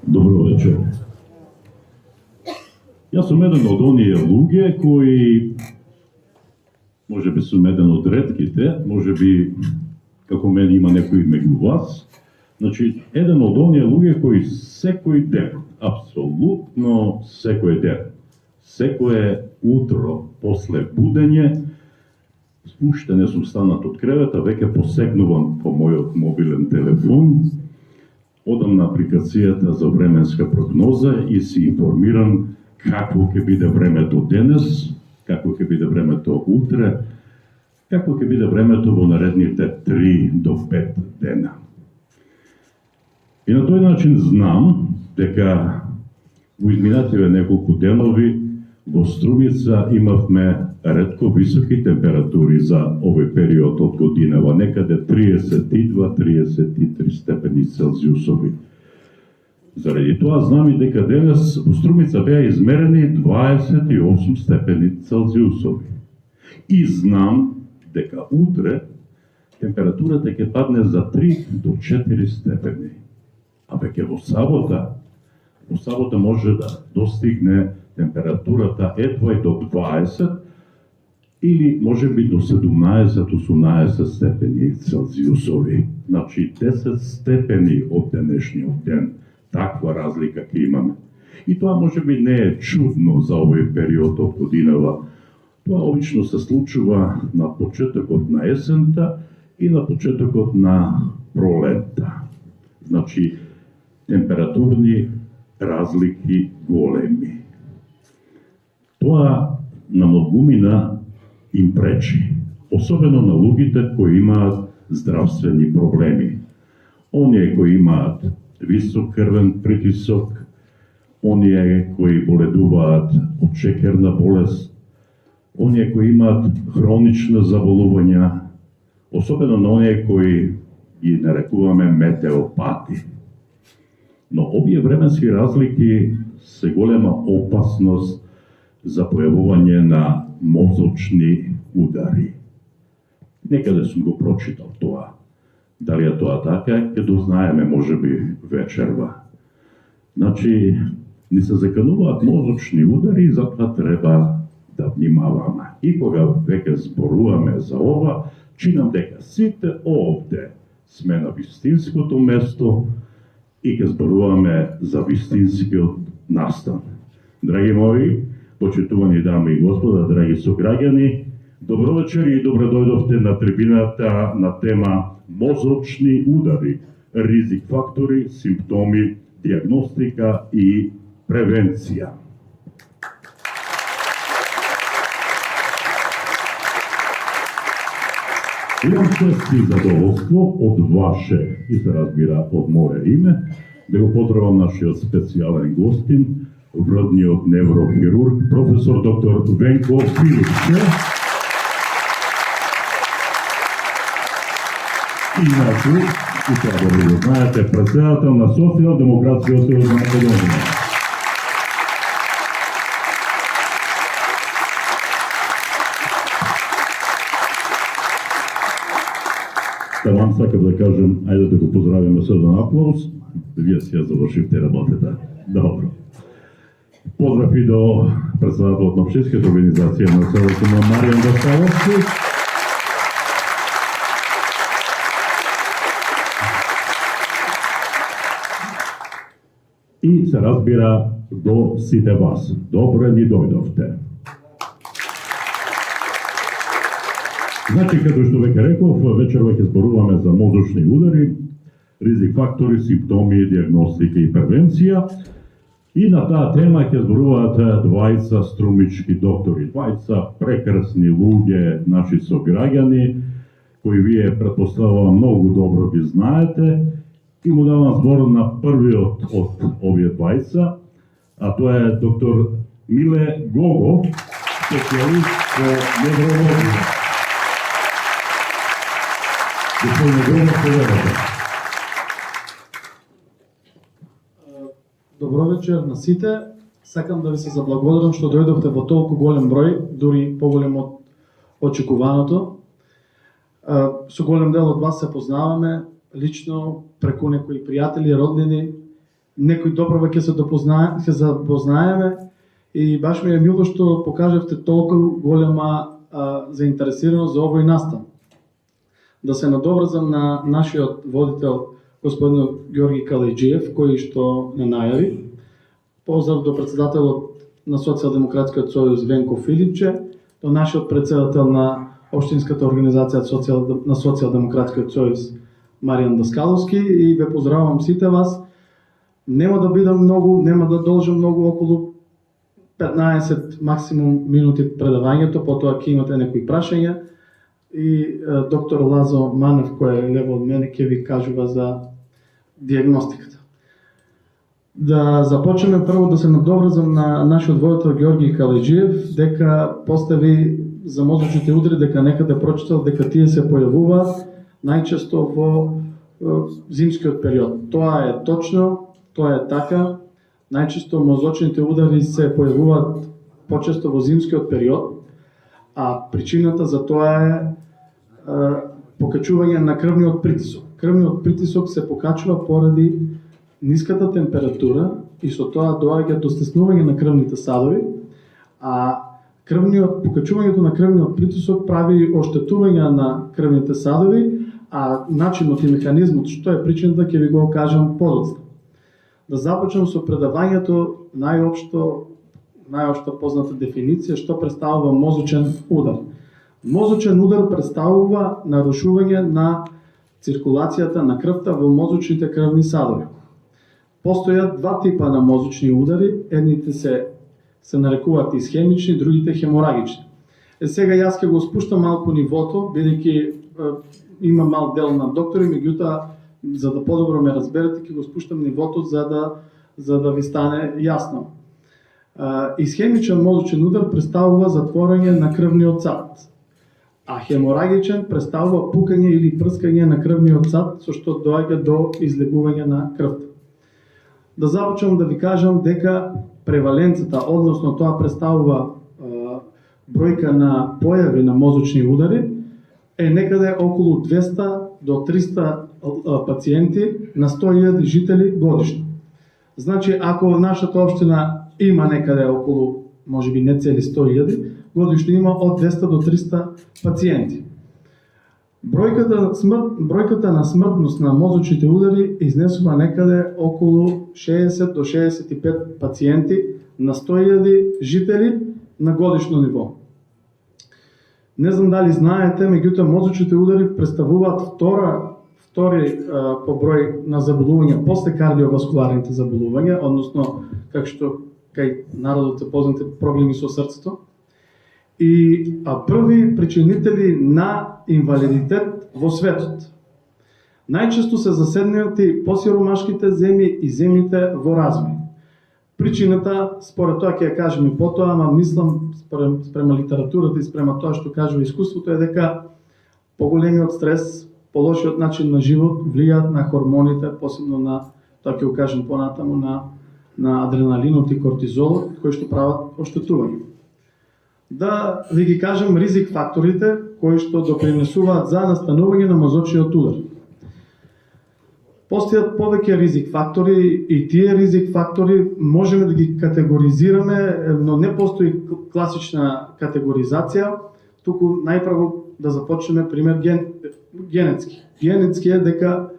Добро вечер. Јас сум еден од оние луѓе кои, може би сум еден од ретките, може би како мене има некои меѓу вас, значи еден од оние луѓе кои секој ден, апсолутно секој ден, секое утро после будење, уште не сум станат од кревета, веќе посегнувам по мојот мобилен телефон, одам на апликацијата за временска прогноза и си информирам какво ќе биде времето денес, какво ќе биде времето утре, какво ќе биде времето во наредните 3 до 5 дена. И на тој начин знам дека во изминативе неколку денови во Струмица имавме ретко високи температури за овој период од годинава, некаде 32-33 степени Целзиусови. Заради тоа знам и дека денес во Струмица беа измерени 28 степени Целзиусови. И знам дека утре температурата ќе падне за 3 до 4 степени. А веќе во сабота може да достигне температурата едва и до 20 или може би до 17-18 степени Целзиусови. Значи 10 степени од денешниот ден. Таква разлика ќе имаме. И тоа може би не е чудно за овој период од годинава. Тоа обично се случува на почетокот на есента и на почетокот на пролетта. Значи температурни разлики големи. Тоа на многумина им пречи, особено на луѓето кои имаат здравствени проблеми. Оние кои имаат висок крвен притисок, оние кои боледуваат од шеќерна болест, оние кои имаат хронични заболувања, особено на оние кои ги нарекуваме метеопати. Но овие временски разлики се голема опасност за појавување на мозочни удари. Некаде сум го прочитал тоа. Дали е тоа така, ќе дознаеме можеби вечерва. Значи, ни се закануваат мозочни удари, затоа треба да внимаваме. И кога веќе зборуваме за ова, чинам дека сите овде сме на вистинското место и ќе зборуваме за вистинскиот настан. Драги мои, почитувани дами и господа, драги сограѓани, добро вечер и добро дојдовте на трибината на тема мозочни удари, ризик фактори, симптоми, диагностика и превенција. Имам чест и задоволство од ваше, и се разбира од моје име, да го поздравам нашиот специјален гостин, вродниот неврохирург, професор доктор Венко Филипче. Иначе, и треба да го знаете, председател на Социјалдемократскиот сојуз на Македонија. Тамам сакам да кажем, ајде да го поздравиме со еден аплауз. Вие си ја завршивте работата. Добро. Поздрав и до председателот на општинската организација на селото на Маријан Даскаловски. И се разбира до сите вас. Добре ни дојдовте. Значи, като што веќе реков, вечерва ќе зборуваме за мозочни удари, ризик фактори, симптоми, диагностика и превенција. И на таа тема ќе зборуваат двајца струмички доктори, двајца прекрасни луѓе, наши сограѓани, кои вие претпоставувам многу добро ги знаете. И му давам збор на првиот од овие двајца, а тоа е доктор Миле Гогов, специјалист по неврологија. Добро вечер на сите. Сакам да ви се заблагодарам што дојдовте во толку голем број, дури поголем од очекуваното. Со голем дел од вас се познаваме лично преку некои пријатели, роднини, некои допрва ќе се запознаеме и баш ми е мило што покажавте толку голема заинтересираност за овој настан. Да се надоврзам на нашиот водител господин Ѓорги Калајџиев, кој што не најави. Поздрав до председателот на Социјалдемократскиот сојуз Венко Филипче, до нашиот председател на општинската организација на Социјалдемократскиот сојуз Маријан Даскаловски и ве поздравувам сите вас. Нема да бидам многу, нема да должам многу, околу 15 максимум минути предавањето, потоа ќе имате некои прашања и доктор Лазо Манев, кој е лево од мене, ќе ви кажува за диагностиката. Да започнеме прво да се надоврзам на нашиот водител Ѓорги Калајџиев, дека постави за мозочните удари, дека некаде прочитал дека тие се појавуваат најчесто во зимскиот период. Тоа е точно, тоа е така. Најчесто мозочните удари се појавуваат почесто во зимскиот период, а причината за тоа е покачување на крвниот притисок. Крвниот притисок се покачува поради ниската температура и со тоа доаѓа до стеснување на крвните садови, а покачувањето на крвниот притисок прави оштетување на крвните садови, а начинот и механизмот што е причината ќе ви го кажам подоцна. Да започнем со предавањето најопшто позната дефиниција што представува мозочен удар. Мозочен удар представува нарушување на циркулацијата на крвта во мозочните крвни садови. Постојат два типа на мозочни удари, едните се нарекуваат исхемични, другите хеморагични. Сега јас ќе го спуштам малку нивото, бидејќи има мал дел на доктори, меѓутоа за да подобро ме разберете, ќе го спуштам нивото за да ви стане јасно. Исхемичен мозочен удар представува затворање на крвниот сад, а хеморагичен представува пукање или прскање на крвниот сад, со што доаѓа до излегување на крвта. Да започнам да ви кажам дека преваленцата, односно тоа представува бројка на појави на мозочни удари, е некаде околу 200 до 300 пациенти на 100.000 жители годишно. Значи, ако нашата општина има некаде околу, можеби не цели 100.000, годишно има од 200 до 300 пациенти. Бројката на смртност на мозочните удари изнесува некаде околу 60 до 65 пациенти на 100.000 жители на годишно ниво. Не знам дали знаете, меѓутоа мозочните удари представуваат втори по број на заболувања после кардиоваскуларните заболувања, односно како што кај народот се познати проблеми со срцето, и први причинители на инвалидитет во светот. Најчесто се заседнати посиромашките земји и земјите во развој. Причината, според тоа ќе ја кажем и потоа, ама мислам спрема литературата и спрема тоа што кажува искуството е дека поголемиот стрес, полошиот начин на живот влијаат на хормоните, посебно на, тоа ќе го кажем понатаму, на адреналинот и кортизолот, кои што прават оштетување. да ви ги кажам ризик факторите кои што допринесуваат за настанување на мозочниот удар. Постојат повеќе ризик фактори и тие ризик фактори можеме да ги категоризираме, но не постои класична категоризација, туку најпрво да започнеме пример генетски. Генетски е дека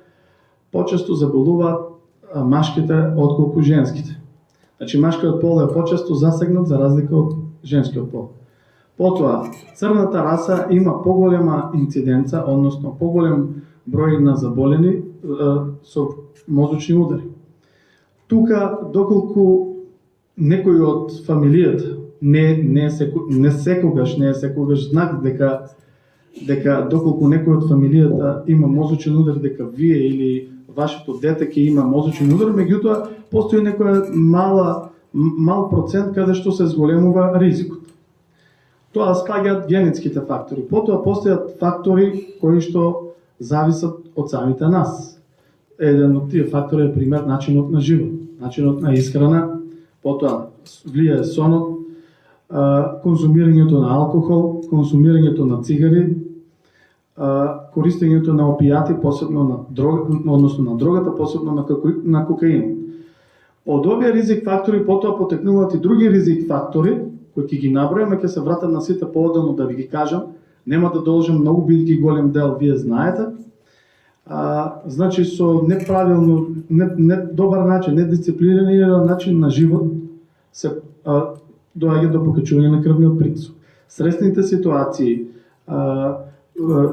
почесто заболуваат машките отколку женските. Значи машкиот пол е почесто засегнат за разлика од женскиот пол. Потоа, црната раса има поголема инциденца, односно поголем број на заболени со мозочни удари. Тука, доколку некој од фамилијата не е секогаш знак дека доколку некој од фамилијата има мозочен удар, дека вие или вашето дете ќе има мозочен удар, меѓутоа постои некоја мал процент каде што се зголемува ризикот. Тоа спаѓаат генетските фактори. Потоа постојат фактори кои што зависат од самите нас. Еден од тие фактори е пример начинот на живот, начинот на исхрана, потоа влијае сонот, конзумирањето на алкохол, конзумирањето на цигари, користењето на опијати, посебно на дрогата, посебно на кокаин. Од овие ризик фактори потоа потекнуваат и други ризик фактори, кои ќе ги набројаме, ќе се вратам на сите поодделно да ви ги кажам. Нема да должам многу, бидејќи голем дел вие знаете. Значи со неправилно, недобар начин, недисциплиниран начин на живот се доаѓа до покачување на крвниот притисок. Стресните ситуации,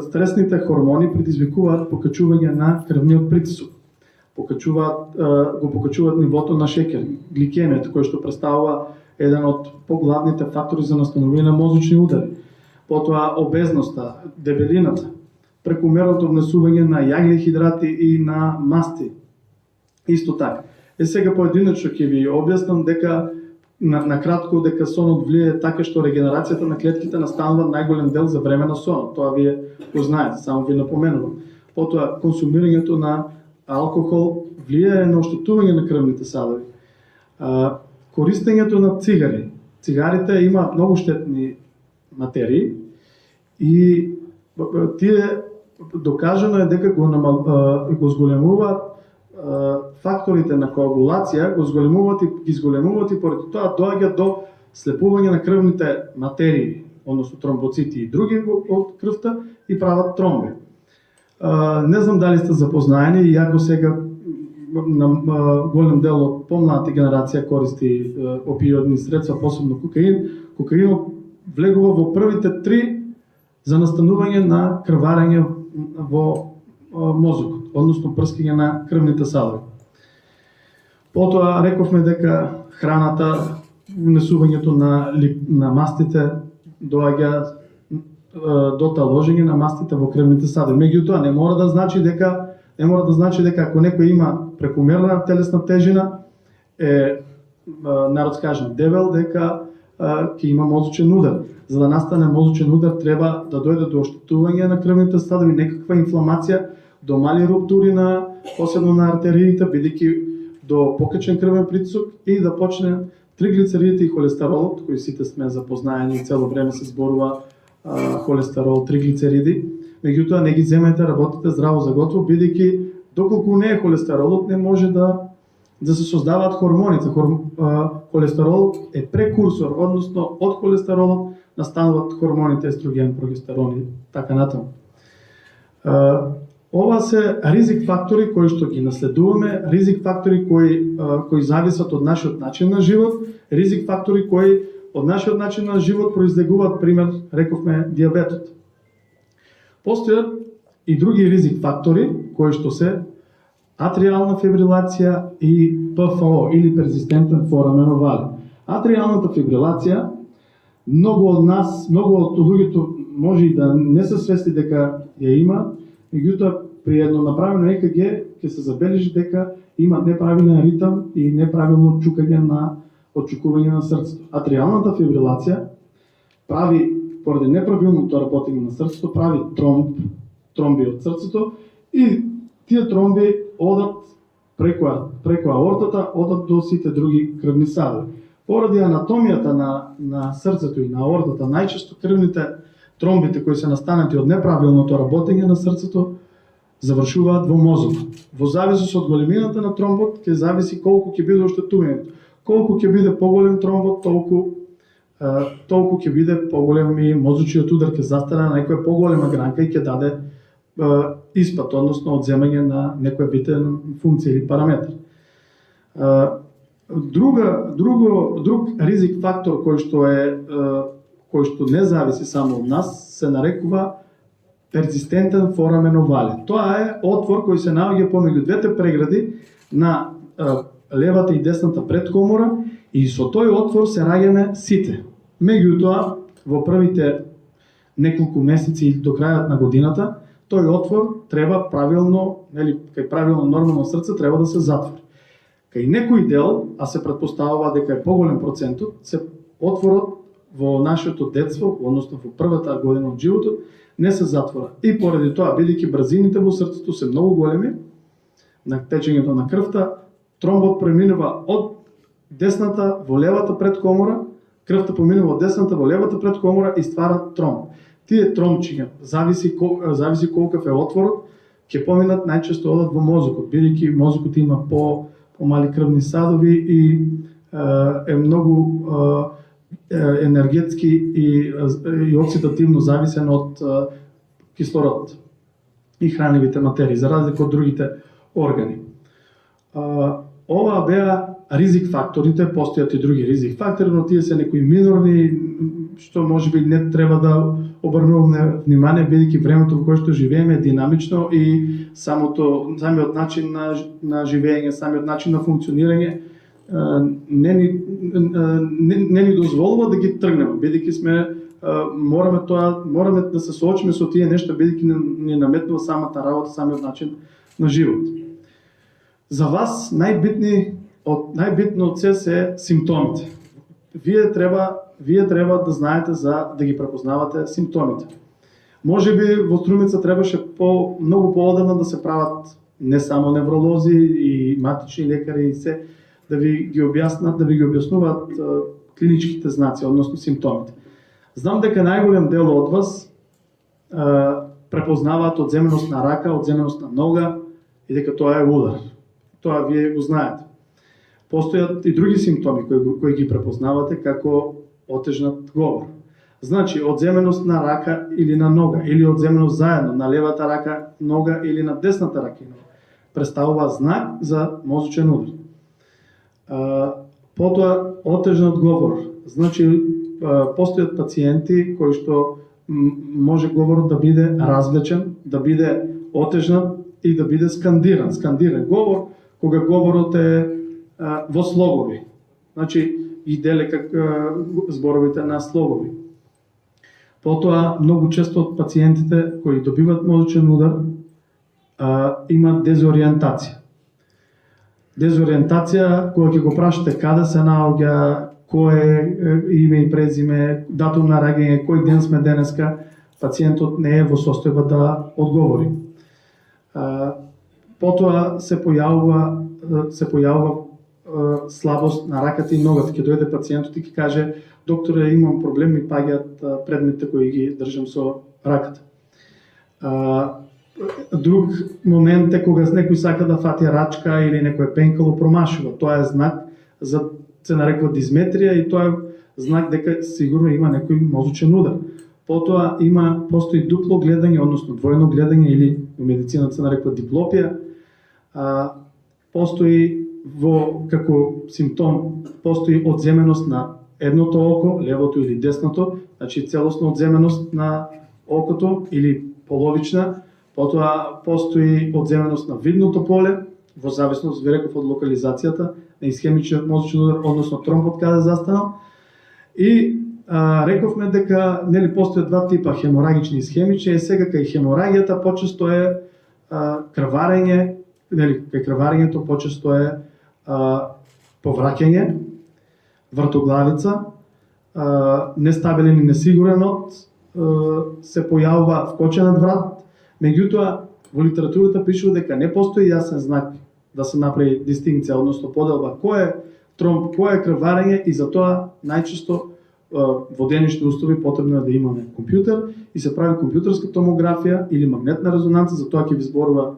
стресните хормони предизвикуваат покачување на крвниот притисок. Го покачуваат нивото на шеќер, гликемијата, кој што представува еден од поглавните фактори за настанување на мозочни удари. Потоа обезноста, дебелината, прекумерното внесување на јаглени хидрати и на масти. Исто така. Сега поединечно ќе ви објаснам дека на кратко дека сонот влијае така што регенерацијата на клетките настанува најголем дел за време на сонот. Тоа вие го знаете, само ви напоменувам. Потоа консумирањето на алкохол влијае на оштетување на крвните садови. Користењето на цигари. Цигарите имаат многу штетни материи и тие докажано е дека го зголемуваат факторите на коагулација, ги зголемуваат и поради тоа доаѓа до слепување на крвните материи, односно тромбоцити и други од крвта и прават тромби. Не знам дали сте запознаени, иако сега на голем дел од помладата генерација користи опиоидни средства, посебно кокаин. Кокаинот влегува во првите 3 за настанување на крварење во мозокот, односно прскање на крвните садови. Потоа рековме дека храната, внесувањето на мастите доаѓа до таложење на мастите во крвните садови. Меѓутоа не мора да значи дека ако некој има прекумерна телесна тежина, народ кажем дебел, дека ќе има мозочен удар. За да настане мозочен удар треба да дојде до оштетување на крвните садови, некаква инфламација, до мали руптури посебно на артериите, бидејќи до покачен крвен притисок и да почне триглицеридите и холестеролот, кои сите сме запознаени и цело време се зборува холестерол, триглицериди. Меѓутоа не ги земете, работите здраво за готово, бидејќи доколку не е холестеролот, не може да се создаваат хормоните. Холестерол е прекурсор, односно од холестеролот настануваат хормоните естроген, прогестерон и така натаму. Ова се ризик фактори кои што ги наследуваме, ризик фактори кои зависат од нашиот начин на живот, ризик фактори кои од нашиот начин на живот произлегуваат, пример, рековме, диабетот. Постојат и други ризик фактори кои што се атриална фибрилација и ПФО или перзистентен форамен овали. Атриалната фибрилација, многу од луѓето може и да не се свесни дека ја има, меѓутоа при едно направено ЕКГ ќе се забележи дека има неправилен ритам и неправилно чукање на отчукување на срцето. Атриалната фибрилација прави, поради неправилното работење на срцето, прави тромби од срцето и тие тромби одат преку аортата, одат до сите други крвни садови. Поради анатомијата на срцето и на аортата, најчесто крвните тромбите кои се настанати од неправилното работење на срцето завршуваат во мозокот. Во зависност од големината на тромбот ќе зависи колку ќе биде оштетувањето. Колку ќе биде поголем тромбот, толку ќе биде поголем и мозочниот удар, ќе застане на некоја поголема гранка и ќе даде испад, односно одземање на некоја битен функција или параметар. Друг ризик фактор кој што не зависи само од нас се нарекува перзистентен форамен овален. Тоа е отвор кој се наоѓа помеѓу двете прегради на левата и десната предкомора и со тој отвор се раѓаме сите. Меѓутоа, во првите неколку месеци до крајот на годината, тој отвор треба правилно, кај правилно нормално срце треба да се затвори. Кај некој дел, а се претпоставува дека е поголем процентот, се отворот во нашето детство, односно во првата година од животот, не се затвора. И поради тоа, бидејќи брзините во срцето се многу големи, на течењето на крвта, тромбот преминува од десната во левата предкомора, крвта поминува од десната во левата предкомора и ствара тромб. Тие тромбчиња, зависи колкав е отворот, ќе поминат најчесто одат во мозокот, бидејќи мозокот има помали крвни садови и е многу енергетски и оксидативно зависен од кислород и хранливите материи, за разлика од другите органи. Ова беа ризик факторите, постојат и други ризик фактори, но тие се некои минорни, што можеби не треба да обрнуваме внимание, бидејќи времето во кое што живееме е динамично и самиот начин на живење, самиот начин на функционирање не ни дозволува да ги тргнеме, бидејќи мораме да се соочиме со тие нешта, бидејќи ни наметнува самата работа, самиот начин на живот. За вас најбитно од се симптомите. Вие треба да знаете да ги препознавате симптомите. Можеби во Струмица требаше многу поодамна да се прават не само невролози и матични лекари и се да ви ги објаснуваат клиничките знаци, односно симптомите. Знам дека најголем дел од вас препознаваат одземеност на рака, одземеност на нога и дека тоа е удар. Тоа вие го знаете. Постојат и други симптоми кои ги препознавате како отежнат говор. Значи, одземеност на рака или на нога, или одземеност заедно на левата рака, нога или на десната рака и нога, представува знак за мозочен удар. Потоа, отежнат говор. Значи, постојат пациенти кои што може говорот да биде развлечен, да биде отежнат и да биде скандиран. Скандиран говор, кога говорот е во слогови. Значи, и деле зборовите на слогови. Потоа, многу често од пациентите кои добиват мозочен удар имат дезориентација. Дезориентација, кога ќе го прашате каде се наоѓа, кое име и презиме, датум на раѓање, кој ден сме денеска, пациентот не е во состојба да одговори. Потоа се појавува слабост на раката и ногата. Ќе дојде пациентот и ќе каже: докторе, имам проблем, ми паѓаат предметите кои ги држам со раката. Друг момент е кога некој сака да фати рачка или некој пенкало промашува. Тоа е знак се нарекува дизметрија и тоа е знак дека сигурно има некој мозочен удар. Потоа постои дупло гледање, односно двојно гледање или во медицината се нарекува диплопија. Постои како симптом, постои одземеност на едното око, левото или десното, значи целосна одземеност на окото или половична. Потоа постои одземеност на видното поле, во зависност, ви реков, од локализацијата на исхемичниот мозочен удар, односно тромбот каде застанал. И рековме дека постојат два типа, хеморагични и исхемични, и сега кај хеморагијата почесто е крварење, кај крварењето почесто е повраќање, вртоглавица, нестабилен и несигурен од, се појавува вкоченат врат. Меѓутоа, во литературата пишува дека не постои јасен знак да се направи дистинкција, односно поделба кој е тромб, кое е крварење и за тоа најчесто во денешни услови потребно е да имаме компјутер и се прави компјутерска томографија или магнетна резонанца, за тоа ќе ви зборува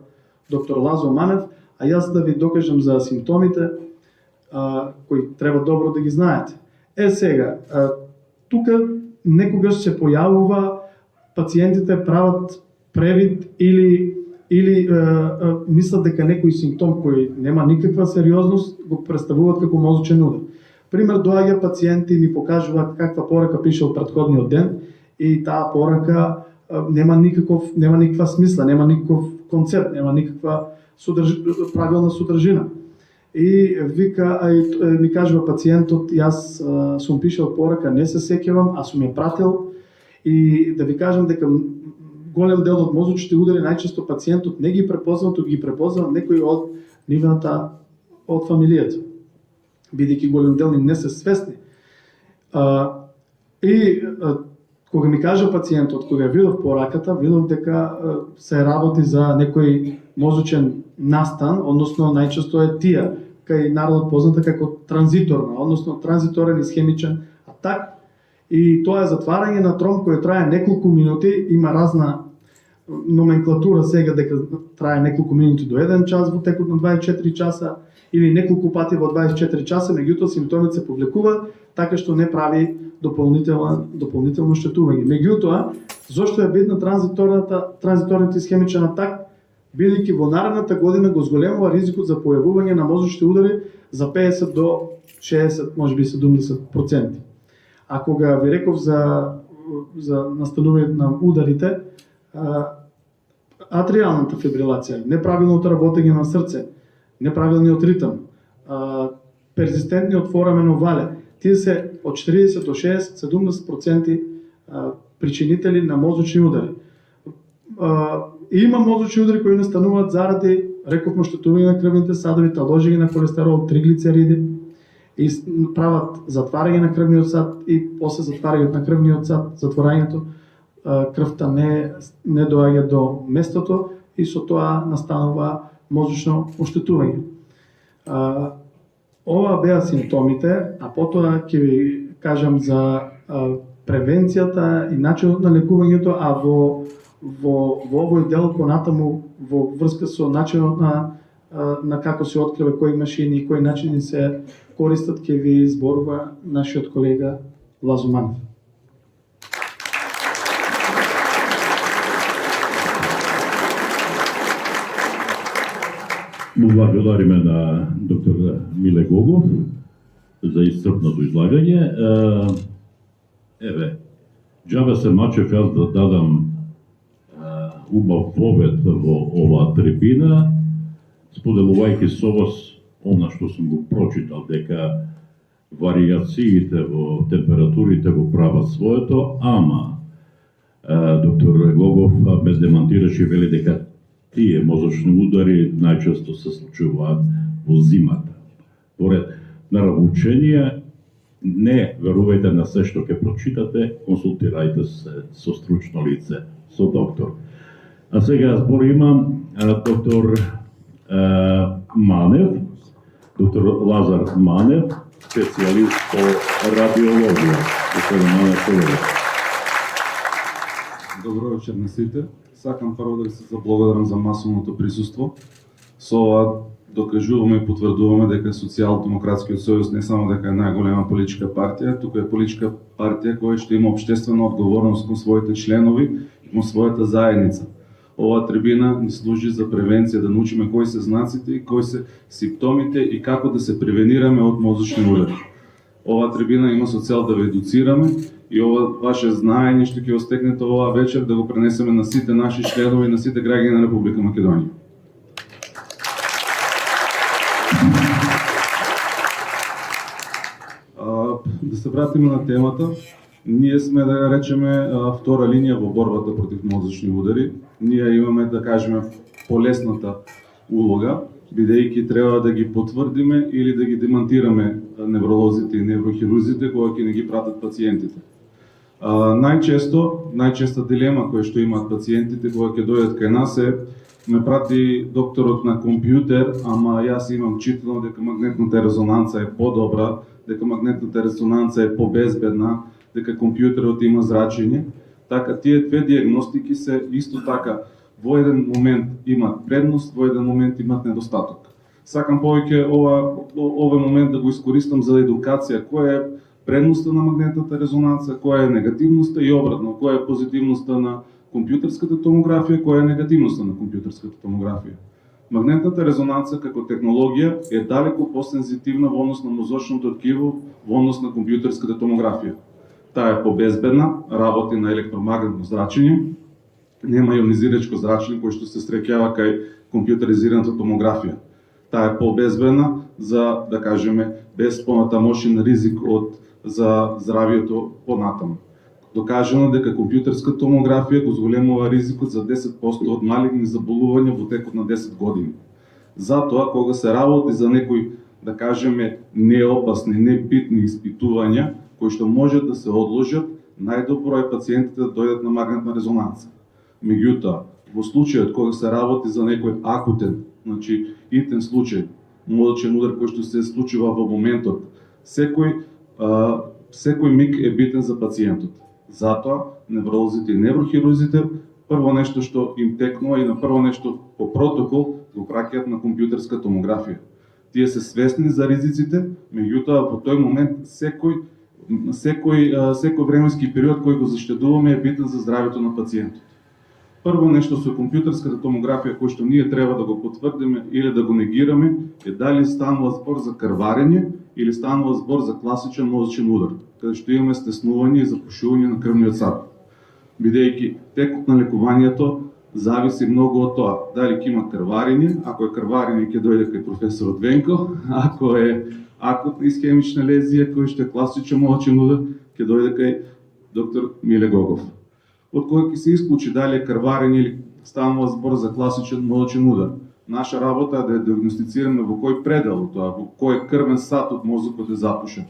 доктор Лазо Манев, а јас да ви докажам за симптомите кои треба добро да ги знаете. Сега, тука некогаш се појавува, пациентите прават превид или мислат дека некој симптом кој нема никаква сериозност го представуваат како мозочен удар. Пример, доаѓа пациенти и ми покажуваат каква порака пишал претходниот ден и таа порака нема никаква смисла, нема никаков концепт, нема никаква правилна содржина. И вика, ми кажува пациентот, јас сум пишал порака, не се сеќавам, а сум ја пратил, и да ви кажам дека голем дел од мозочните удари најчесто пациентот не ги препознава, туку ги препознава некој од нивната, од фамилијата, бидејќи голем дел не се свесни. Кога ми кажа пациентот, кога видов пораката, видов дека се работи за некој мозочен настан, односно најчесто е тија, кај народот позната како транзиторна, односно транзиторен исхемичен атак, и тоа е затварање на тромб кој трае неколку минути, има разна номенклатура сега дека трае неколку минути до 1 час во текот на 24 часа или неколку пати во 24 часа, меѓутоа симптомите се повлекуваат така што не прави дополнително штетување. Меѓутоа, зошто е битна транзиторниот исхемичен атак? Бидејќи во наредната година го зголемува ризикот за појавување на мозочни удари за 50 до 60, можеби 70%. А кога ви реков за настанување на ударите, атриалната фибрилација, неправилното работење на срце, неправилниот ритам, перзистентниот форамен овале, тие се од 40 до 60-70% причинители на мозочни удари. Има мозочни удари кои настануваат заради, рековме, штетување на крвните садови, таложење на холестерол, триглицериди, и прават затварање на крвниот сад и после затварањето на крвниот сад, затворањето, крвта не доаѓа до местото и со тоа настанува мозочно оштетување. Ова беа симптомите, а потоа ќе ви кажам за превенцијата и начинот на лекувањето, а во овој дел понатаму во врска со начинот на како се открива кои машини и кои начини се користат, ќе ви зборува нашиот колега Лазо Манев. Благодариме на доктор Миле Гогов за исцрпното излагање. Џабе се мачев јас да дадам убав повед во оваа трибина, споделувајќи со вас она што сум го прочитал, дека варијациите во температурите го прават своето, ама доктор Гогов ме демантираше и вели дека тие мозочни удари најчесто се случуваат во зимата. Поред на обучение, не верувајте на се што ќе прочитате, консултирајте се со стручно лице, со доктор. А сега збор имам доктор Манев, доктор Лазар Манев, специјалист по радиологија. Доктор Манев, добро вечер на сите. Сакам прво да ви се заблагодарам за масовното присуство. Со ова докажуваме и потврдуваме дека Социјалдемократскиот сојуз не само дека е најголема политичка партија, туку е политичка партија која што има општествена одговорност кон своите членови и кон својата заедница. Оваа трибина ни служи за превенција, да научиме кои се знаците и кои се симптомите и како да се превенираме од мозочни удари. Оваа трибина има со цел да ви едуцираме и ова ваше знаење што ќе остекнете оваа вечер да го пренесеме на сите наши членови и на сите граѓани на Република Македонија. Да се вратиме на темата. Ние сме, да ја речеме, втора линија во борбата против мозочни удари. Ние имаме, да кажеме, полесната улога, бидејќи треба да ги потврдиме или да ги демантираме невролозите и неврохирурзите кога ќе не ги пратат пациентите. Најчеста дилема која што имаат пациентите кога ќе дојдат кај нас е ме прати докторот на компјутер, ама јас имам читано дека магнетната резонанца е подобра, дека магнетната резонанца е побезбедна, дека компјутерот има зрачење. Така тие две диагностики се исто така во еден момент имаат предност, во еден момент имаат недостаток. Сакам повеќе овој момент да го искористам за едукација, која е предноста на магнетната резонанца, која е негативноста и обратно, која е позитивноста на компјутерската томографија, која е негативноста на компјутерската томографија. Магнетната резонанца како технологија е далеко посензитивна во однос на мозочното ткиво, во однос на компјутерската томографија. Таа е побезбедна, работи на електромагнетно зрачење, нема ионизирачко зрачење кој што се среќава кај компјутеризираната томографија. Таа е побезбедна за, да кажеме, без понатамошен ризик за здравието понатаму. Докажано дека компјутерска томографија го зголемува ризикот за 10% од малигни заболувања во текот на 10 години. Затоа, кога се работи за некои, да кажеме, неопасни, небитни испитувања, кои што можат да се одложат, најдобро е пациентите да дојдат на магнетна резонанца. Меѓутоа, во случајот кога се работи за некој акутен, значи итен случај, мозочен удар кој што се случува во моментот, секој миг е битен за пациентот. Затоа, невролозите и неврохирурзите, прво нешто што им текнува и на прво нешто по протокол го праќаат на компјутерска томографија. Тие се свесни за ризиците, меѓутоа во тој момент секој временски период кој го заштедуваме е битен за здравието на пациентот. Прво нешто со компјутерската томографија кој што ние треба да го потврдиме или да го негираме е дали станува збор за крварење или станува збор за класичен мозочен удар, каде што имаме стеснување и запушување на крвниот сак. Бидејќи текот на лекувањето зависи многу од тоа дали ќе има крварење, ако е крварење ќе дојде кај професорот Венко, ако е акутна исхемична лезија кој што е класичен мозочен удар, ќе дојде кај доктор Миле Гогов. Од кој ќе се исклучи дали е крварење или станува збор за класичен мозочен удар. Наша работа е да ја диагностицираме во кој предел тоа, во кој крвен сат од мозокот е запушен.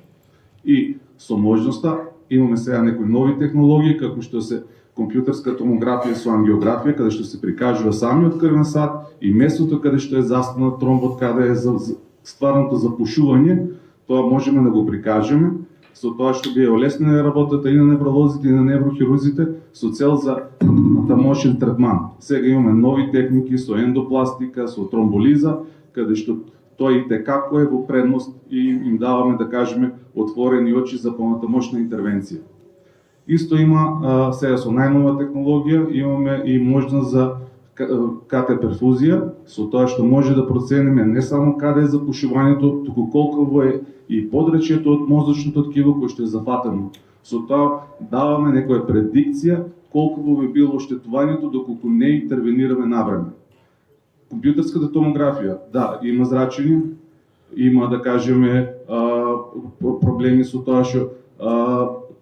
И со можноста имаме сега некои нови технологии, како што се компјутерска томографија со ангиографија, каде што се прикажува самиот крвен сат и местото каде што е застанат тромбот, каде е стварното запушување, тоа можеме да го прикажеме, со тоа што би олесниле работата и на невролозите и на неврохирурзите со цел за тамошен третман. Сега имаме нови техники со ендопластика, со тромболиза, каде што тој и текако е во предност и им даваме, да кажеме, отворени очи за понатамошна интервенција. Исто има сега со најнова технологија, имаме и можност за КТ перфузија, со тоа што може да процениме не само каде е запушувањето, туку колку е и подречјето од мозочното ткиво кој што е зафатено. Со тоа даваме некоја предикција колку би било оштетувањето доколку не интервенираме навреме. Компјутерската томографија, да, има зрачење, има, да кажеме, проблеми со тоа што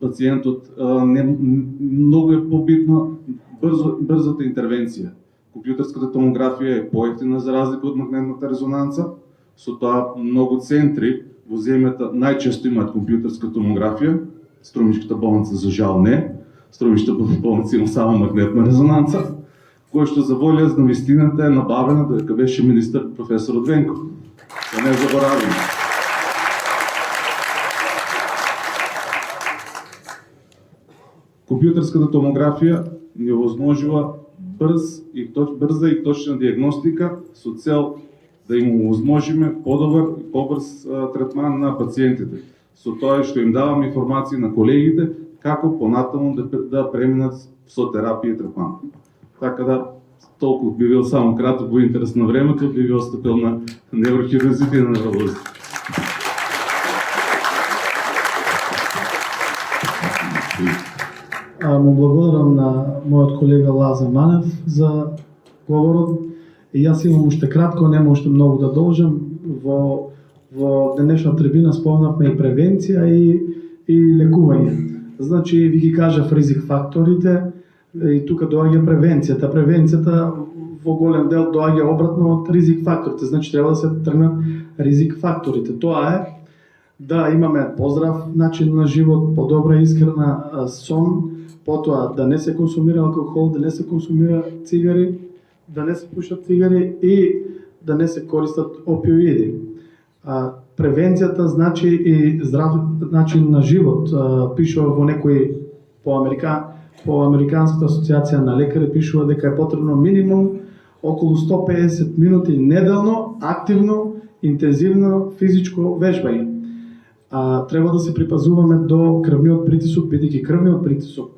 пациентот многу е побитно брзата интервенција. Компјутерската томографија е поевтина за разлика од магнетната резонанца, со тоа многу центри во земјата најчесто имаат компјутерска томографија, Струмишката болница за жал не, Струмишката болница има само магнетна резонанца, кој што за волја на вистината е набавена додека беше министар професорот Венко. Да не забораваме. Компјутерската томографија ни овозможува брза и точна диагностика со цел да им овозможиме подобар и побрз третман на пациентите. Со тоа што им даваме информации на колегите како понатаму да преминат со терапија и третман. Така да, толку би бил само краток во интерес на времето, би бил остапил на неврохирурзите и на невролозите. Му благодарам на мојот колега Лазар Манев за говорот. И јас имам уште кратко, нема уште многу да должам. Во денешна трибина спомнавме и превенција и лекување. Значи, ви ги кажав ризик факторите и тука доаѓа превенцијата. Превенцијата во голем дел доаѓа обратно од ризик факторите. Значи, треба да се тргнат ризик факторите. Тоа е да имаме поздрав начин на живот, подобра искрена сон, потоа да не се консумира алкохол, да не се консумира цигари, да не се пушат цигари и да не се користат опиоиди. Превенцијата значи и здрав начин на живот. Пишува во некои по Американската асоциација на лекари пишува дека е потребно минимум околу 150 минути неделно активно, интензивно физичко вежбање. Треба да се припазуваме до крвниот притисок, бидејќи крвниот притисок,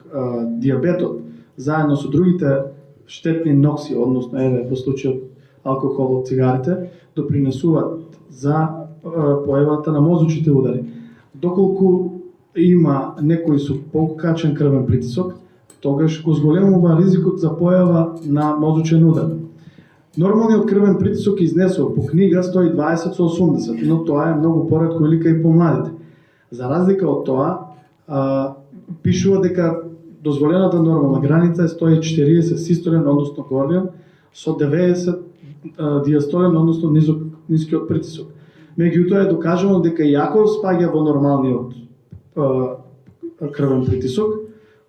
дијабетот, заедно со другите штетни нокси, односно во случајот алкохолот, цигарите, допринесуваат за појавата на мозочните удари. Доколку има некој со покачен крвен притисок, тогаш го зголемува ризикот за појава на мозочен удар. Нормалниот крвен притисок изнесува по книга 120/80, но тоа е многу поретко или кај помладите. За разлика од тоа, пишува дека дозволената нормална граница е 140 систолен, односно горниот, со 90 диастолен, односно нискиот притисок. Меѓутоа е докажано дека иако спаѓа во нормалниот крвен притисок,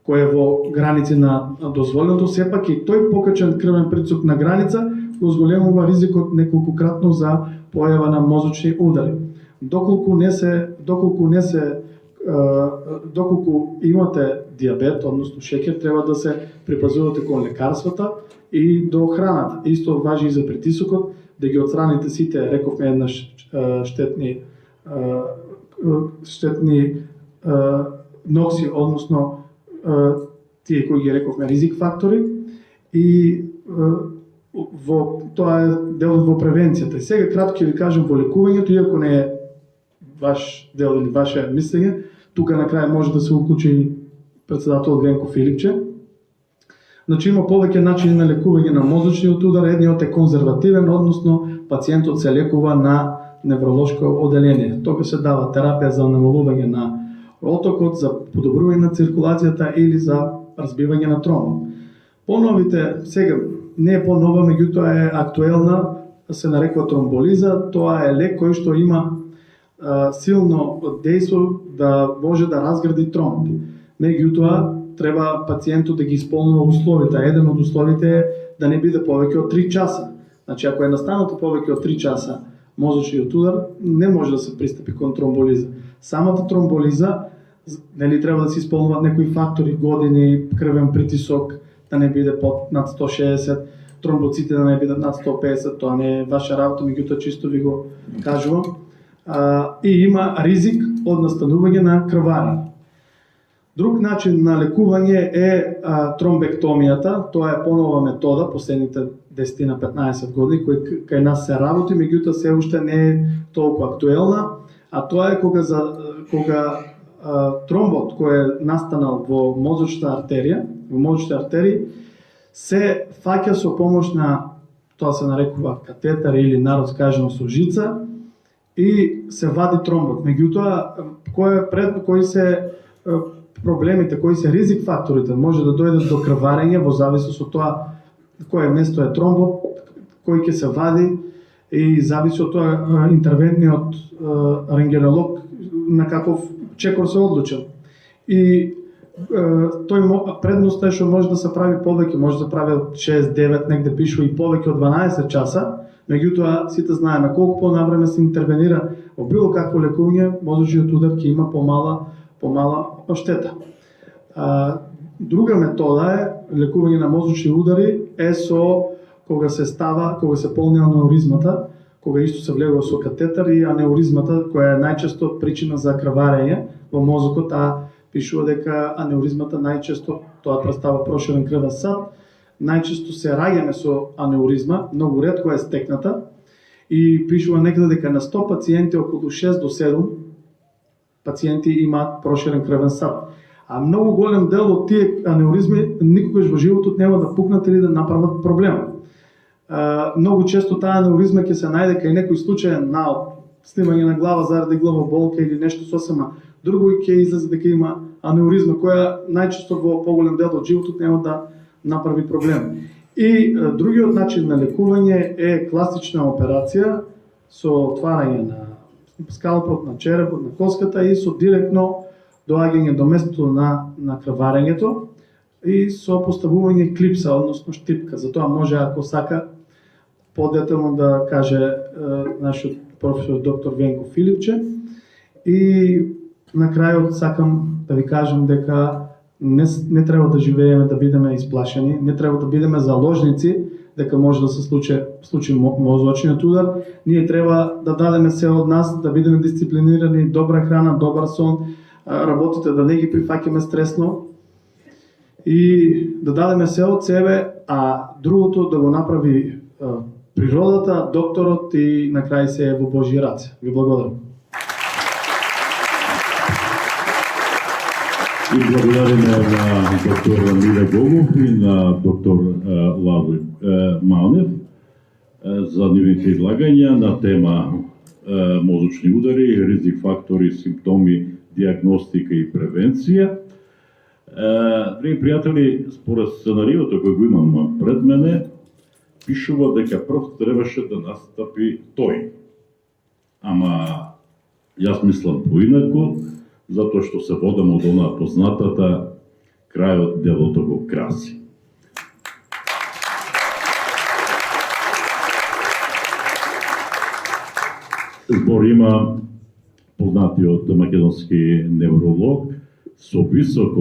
кој е во граници на дозволеното, сепак и тој покачен крвен притисок на граница го зголемува ризикот неколкократно за појава на мозочни удари. Доколку имате дијабет, односно шеќер, треба да се припазувате кон лекарствата и до храната. Исто важи и за притисокот, да ги отстраните сите, рековме еднаш, штетни нокси, односно тие кои ги рековме ризик фактори, и тоа е дел во превенцијата. И сега кратко ќе ви кажем во лекувањето, иако не е ваш дел или ваше мислење, тука на крај може да се уклучи и председателот Венко Филипче. Значи има повеќе начини на лекување на мозочниот удар. Едниот е конзервативен, односно пациентот се лекува на невролошко оделение. Тога се дава терапија за намалување на отокот, за подобрување на циркулацијата или за разбивање на тромбот. Поновите, сега не е понова, меѓутоа е актуелна, се нарекува тромболиза. Тоа е лек кој што има силно дејство да може да разгради тромб. Меѓутоа треба пациентот да ги исполнува условите. Еден од условите е да не биде повеќе од 3 часа. Значи, ако е настанато повеќе од 3 часа мозочниот удар, не може да се пристапи кон тромболиза. Самата тромболиза, треба да се исполнуваат некои фактори, години, крвен притисок, да не биде над 160, тромбоците да не бидат над 150, тоа не е ваша работа, меѓутоа чисто ви го кажувам. И има ризик од настанување на крвари. Друг начин на лекување е тромбектомијата. Тоа е понова метода, последните 10-15 години, кој кај нас се работи, меѓутоа се уште не е толку актуелна, а тоа е кога тромбот кој е настанал во мозочната артерија, се фаќа со помош на, тоа се нарекува катетер или народ кажано со жица, и се вади тромбот. Меѓутоа, кои се проблемите, кои се ризик факторите, може да дојдат до крварење во зависност од тоа кое место е тромбот, кој ќе се вади, и зависи од тоа интервентниот рентгенолог на каков чекор се одлучил. И предноста е што може да се прави повеќе, може да се прави од 6-9, негде пишува и повеќе од 12 часа, меѓутоа сите знаеме колку понавреме се интервенира во било какво лекување, мозочниот удар ќе има помала штета. Друга метода е лекување на мозочни удари е кога се полни анеуризмата, кога исто се влегува со катетер, и анеуризмата која е најчесто причина за крварење во мозокот, пишува дека анеуризмата најчесто, тоа представа проширен крвен сад, најчесто се раѓаме со анеуризма, многу ретко е стекната, и пишува некаде дека на 100 пациенти околу 6 до 7 пациенти имаат проширен крвен сад. А многу голем дел од тие анеуризми никогаш во животот нема да пукнат или да направат проблем. Многу често таа анеуризма ќе се најде кај некој случаен наод, снимање на глава заради главоболка или нешто сосема друго, и ќе излезе дека има анеуризма која најчесто во поголем дел од животот нема да направи проблем. И другиот начин на лекување е класична операција со отварање на скалпот, на черепот, на коската и со директно доаѓање до местото на крварењето и со поставување клипса, односно штипка. Затоа може, ако сака, подетелно да каже нашиот професор доктор Венко Филипче. И на крајот сакам да ви кажам дека не треба да живееме да бидеме исплашени, не треба да бидеме заложници дека може да се случи мозочниот удар. Ние треба да дадеме се од нас, да бидеме дисциплинирани, добра храна, добар сон, работите да не ги прифаќаме стресно и да дадеме се од себе, а другото да го направи природата, докторот и на крај се е во Божји раце. Ви благодарам. И благодариме на доктор Миле Гогов и на доктор Лазар Малнев за нивните излагања на тема мозочни удари, ризик фактори, симптоми, диагностика и превенција. Драги пријатели, според сценариото кој го имам пред мене, пишува дека прв требаше да настапи тој. Ама јас мислам поинаку, затоа што се водам од онаа познатата крајот делото го краси. Збор има познатиот македонски невролог со висок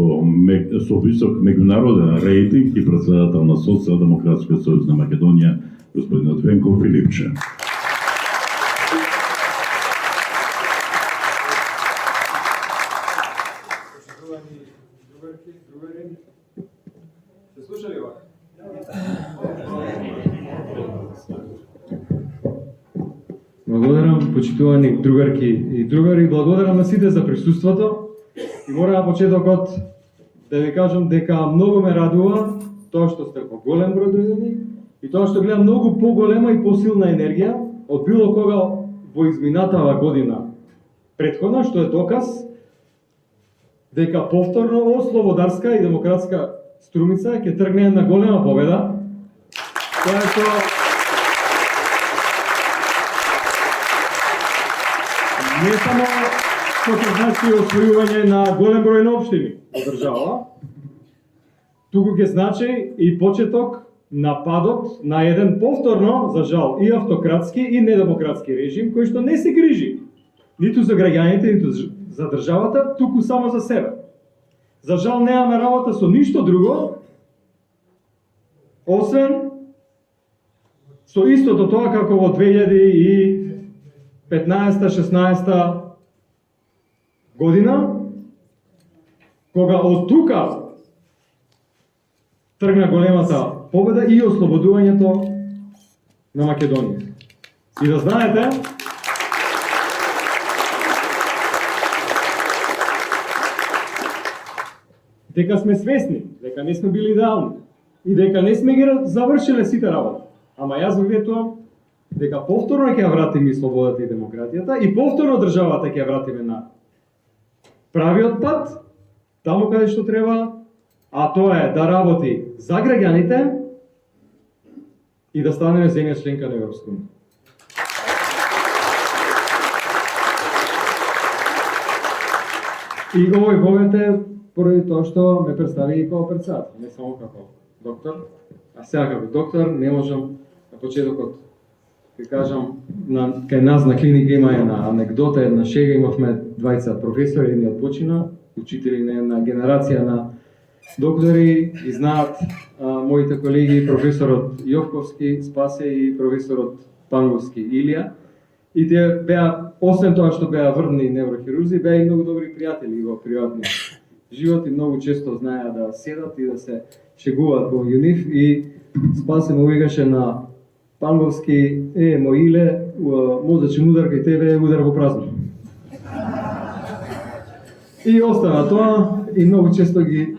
меѓународен рейтинг и председател на Социјалдемократскиот сојуз на Македонија, господинот Венко Филипче. Се слушали ова? Благодарам, почитувани другарки и другари, благодарам на сите за присуството и мора на почетокот да ви кажам дека многу ме радува тоа што сте во голем број дојдени и тоа што гледам многу поголема и посилна енергија од било кога во изминатава година претходна, што е доказ дека повторно во слободарска и демократска струмица ќе тргне една голема победа. Тоа е што не само што се значи освојување на голем број на општини во држава, туку ќе значи и почеток на падот на еден повторно, за жал, и автократски и недемократски режим кој што не се грижи ниту за граѓаните, ниту за државата, туку само за себе. За жал немаме работа со ништо друго, освен со истото тоа како во 2015-16 година, кога од тука тргна големата победа и ослободувањето на Македонија. И да знаете, дека сме свесни, дека не сме били идеални и дека не сме ги завршиле сите работи. Ама јас ви ветувам дека повторно ќе ја вратиме слободата и демократијата и повторно државата ќе ја вратиме на правиот пат, таму каде што треба, а тоа е да работи за граѓаните и да станеме земја членка на Европска унија. И овој момент е поради тоа што ме представи и како председател, не само како доктор, а сега како доктор не можам на почетокот ќе кажам, кај нас на клиника има една анекдота, една шега, имавме двајца професори, едниот почина, учители на една генерација на доктори и знаат моите колеги, професорот Јовковски, Спасе и професорот Панговски Илија. И тие беа, освен тоа што беа врвни неврохирурзи, беа и многу добри пријатели во приватниот живот и многу често знаеа да седат и да се шегуваат помеѓу нив и Спасе му викаше на Панговски, моиле, мозачен удар кај тебе е удар во празно. И остана тоа и многу често ги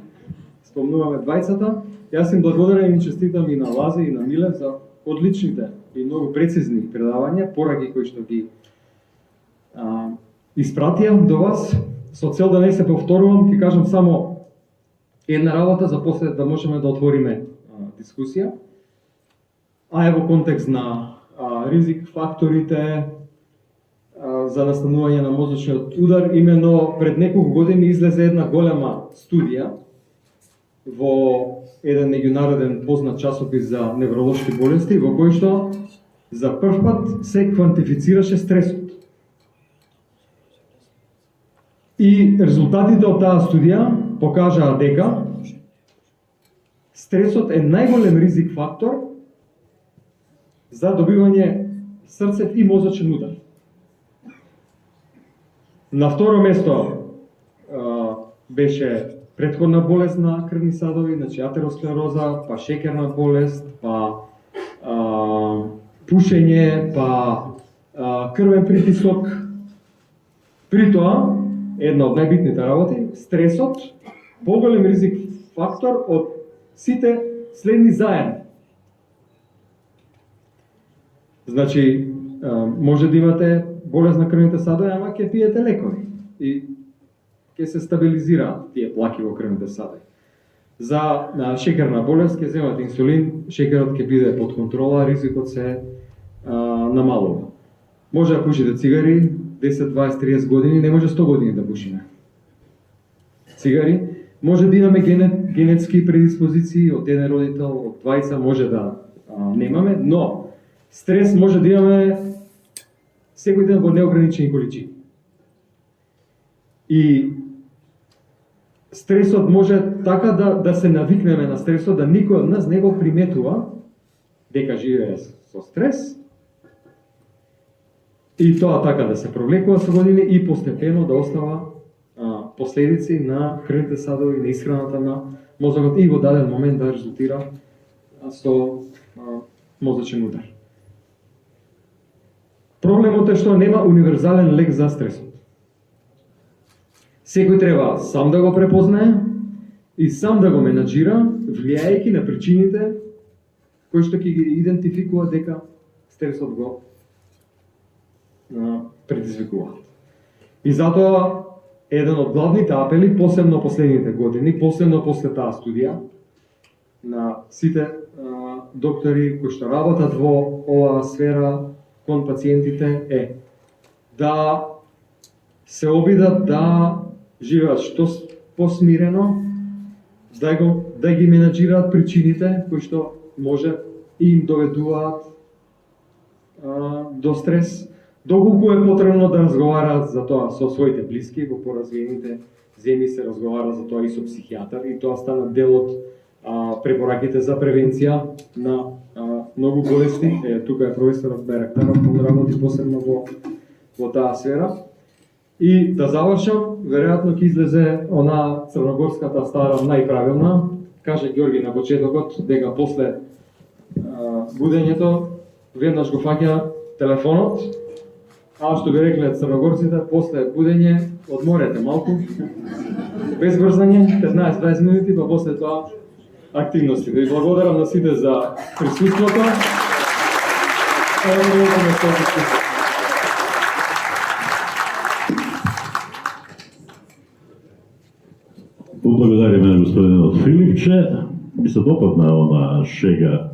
спомнуваме двајцата. Јас им благодарам и честитам и на Лазе и на Миле за одличните и многу прецизни предавања, пораки кои што ги испратија до вас. Со цел да не се повторувам, ќе кажам само една работа за после да можеме да отвориме дискусија. А е во контекст на ризик факторите, за настанување на мозочниот удар. Имено пред неколку години излезе една голема студија во еден меѓународен познат часопис за невролошки болести, во кој што за прв пат се квантифицираше стресот. И резултатите од таа студија покажаа дека стресот е најголем ризик фактор за добивање срцев и мозочен удар. На второ место беше претходна болест на крвни садови, значи атеросклероза, па шекерна болест, па пушење, па крвен притисок. При тоа, една од најбитните работи, стресот поголем ризик фактор од сите следни заедно. Значи, може да имате болест на крвните садови, ама ќе пиете лекови и ќе се стабилизираат тие плаки во крвните садови. За шекерна болест ќе земате инсулин, шекерот ќе биде под контрола, ризикот се намалува. Може да пушите цигари 10, 20, 30 години, не може 100 години да пушиме цигари. Може да имаме генетски предиспозиции од еден родител, од двајца може да немаме, но стрес може да имаме секој ден во неограничени количини. И стресот може така да се навикнеме на стресот, да никој од нас не го приметува дека живее со стрес, и тоа така да се провлекува со години и постепено да остава последици на крвните садови, на исхраната на мозокот и во даден момент да резултира со мозочен удар. Проблемот е што нема универзален лек за стресот. Секој треба сам да го препознае и сам да го менаџира, влијајќи на причините кои што ќе ги идентификува дека стресот го предизвикува. И затоа еден од главните апели, посебно последните години, посебно после таа студија, на сите доктори кои што работат во оваа сфера кон пациентите е да се обидат да живеат што посмирено, да ги менаџираат причините кои што може и им доведуваат до стрес, доколку е потребно да разговараат за тоа со своите блиски. Во поразвиените земји се разговара за тоа и со психијатар, и тоа стана дел од препораките за превенција на многу болести. Тука е професорот Байрактаров, кој работи посебно во таа сфера. И да завршам, веројатно ќе излезе она црногорската стара најправилна. Каже Ѓорги на почетокот дека после будењето веднаш го фаќа телефонот, а што би рекле црногорците, после будење одморете малку, без брзање, 15-20 минути, па после тоа активности. Да ви благодарам на сите за присуството. Поблагодариме на господинот Филипче. Ми се допадна она шега.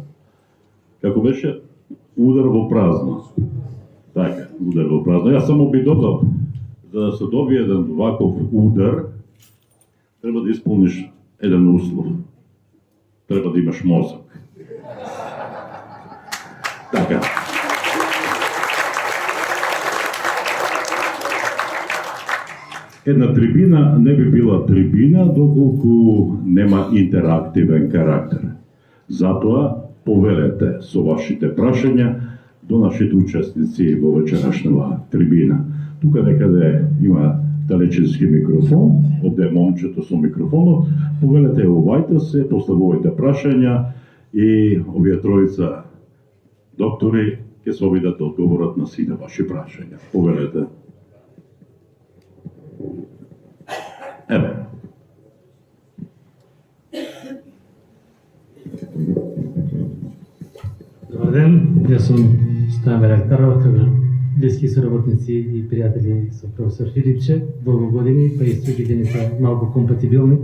Како беше? Удар во празно. Така, удар во празно. Јас само би додал, за да се добие еден ваков удар, треба да исполниш еден услов. Треба да имаш мозок. Така. Една трибина не би била трибина доколку нема интерактивен карактер. Затоа повелете со вашите прашања до нашите учесници во вечерашнава трибина. Тука некаде има далечински микрофон, овде момчето со микрофонот, повелете, овајте се, поставувајте прашања и овие тројца доктори ќе се обидат да одговорат на сите ваши прашања. Повелете. Еве. Добар ден, јас сум Стојан Байрактаров, блиски соработници и пријатели со професор Филипче, долго години, па и стругите ни се малку компатибилни.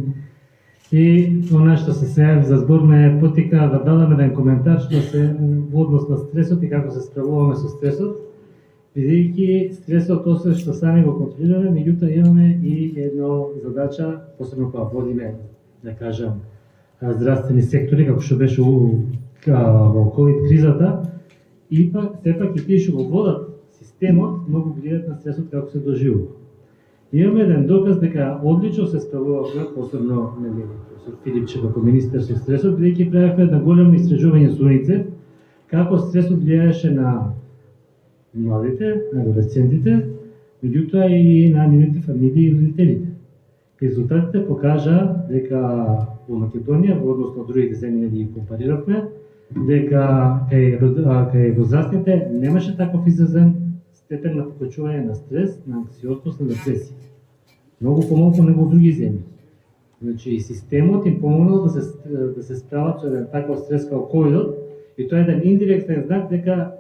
И она што се сеја за збор ме потика да дадам еден коментар што се во однос на стресот и како се справуваме со стресот. Бидејќи стресот освен што сами го контролираме, меѓутоа имаме и едно задача, посебно кога водиме, да кажам, здравствени сектори, како што беше во ковид кризата, сепак и тие што го водат системот многу гледат на стресот како се доживува. Имаме еден доказ дека одлично се справувавме, посебно професор Филипче како министер со стресот, бидејќи правевме едно големо истражување со УНИЦЕФ како стресот влијаеше на младите, на адолесцентите, меѓутоа и на нивните фамилии и родителите. Резултатите покажа дека во Македонија, во однос на другите земји ги компариравме, дека кај возрастните немаше таков изразен степен на покачување на стрес, на анксиозност, на депресија. Многу помалку него во други земји. Значи и системот им помогнал да се справат со еден таков стрес како ковидот, и тоа е еден индиректен знак дека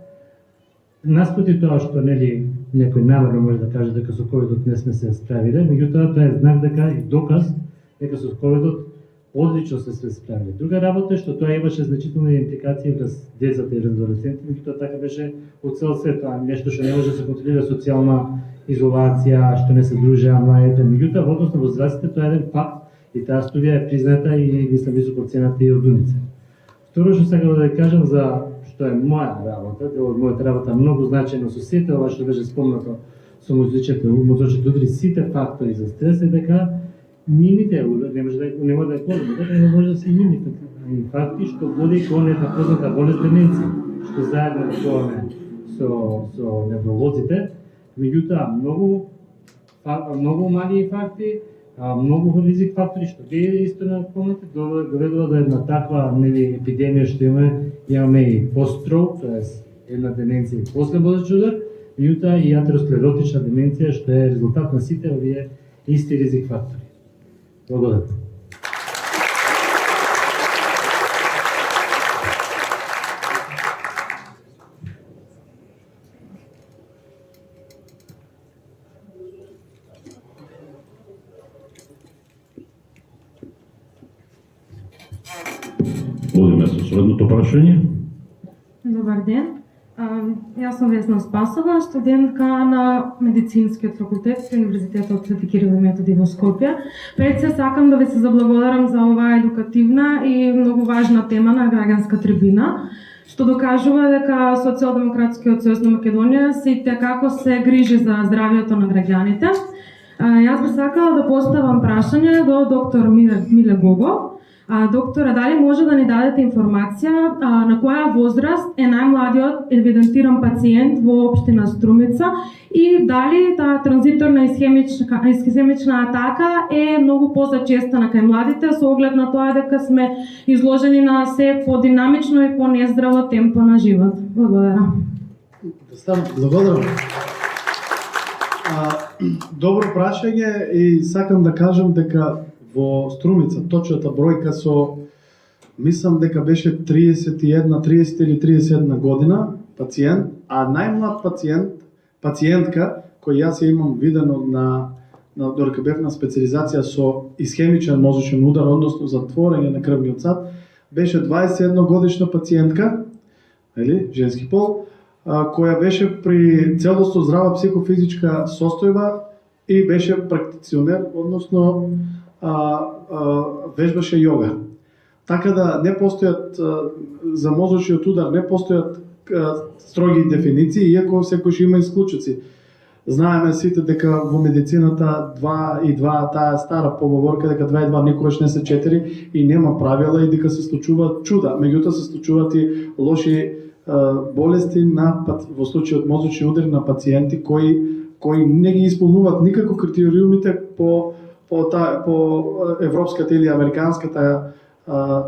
наспроти тоа што некој намерно може да каже дека со ковидот не сме се справиле, меѓутоа тоа е знак дека и доказ дека со ковидот одлично се справиле. Друга работа е што тоа имаше значителни импликации врз децата и адолесцентите, меѓутоа така беше во цел свет, нешто што не може да се контролира, социјална изолација, што не се дружеа младите, меѓутоа во однос на возрастите тоа е еден факт и таа студија е призната и мислам високо цената и од УНИЦЕФ. Второ што сакам да кажам за што е моја работа, дел од мојата работа многу значајно со сите ова што беше спомнато со мозочните удри, сите фактори за стрес е дека мините, не може да е позна, дека не може да се мините факти што води кон една позната болест деменција, што заедно рекуваме со невролозите, меѓутоа многу мали факти, многу ризик фактори што вие исто напомнате, доведува до една таква епидемија што имаме и постстрок, т.е. една деменција и после мозочен удар, меѓутоа и атеросклеротична деменција што е резултат на сите овие исти ризик фактори. Благодарам. Одиме со следното прашање. Добар ден. Јас сум Весна Спасова, студентка на Медицинскиот факултет при Универзитетот Свети Кирил и Методи во Скопје. Пред се сакам да ви се заблагодарам за оваа едукативна и многу важна тема на граѓанска трибина, што докажува дека Социјалдемократскиот сојуз на Македонија се како се грижи за здравјето на граѓаните. Јас би сакала да поставам прашање до доктор Миле Гогов. Доктора, дали може да ни дадете информација на која возраст е најмладиот евидентиран пациент во општина Струмица и дали таа транзиторна исхемична атака е многу позачестана кај младите со оглед на тоа дека сме изложени на се подинамично и понездраво темпо на живот. Благодарам. Благодарам. Добро прашање и сакам да кажам дека во Струмица точната бројка мислам дека беше 30 или 31 година пациент, а најмлад пациентка кој јас ја имам видено додека бев на специализација со исхемичен мозочен удар, односно затворење на крвниот сад, беше 21 годишна пациентка, женски пол, која беше при целосно здрава психофизичка состојба и беше практиционер, односно вежбаше јога. Така да не постојат за мозочниот удар, не постојат строги дефиниции, иако секој има исклучоци. Знаеме сите дека во медицината 2 и 2, таа стара поговорка дека 2 и 2 никогаш не се 4 и нема правила и дека се случуваат чуда. Меѓутоа се случуваат и лоши болести во случајот мозочни удари на пациенти кои не ги исполнуваат никако критериумите по европската или американската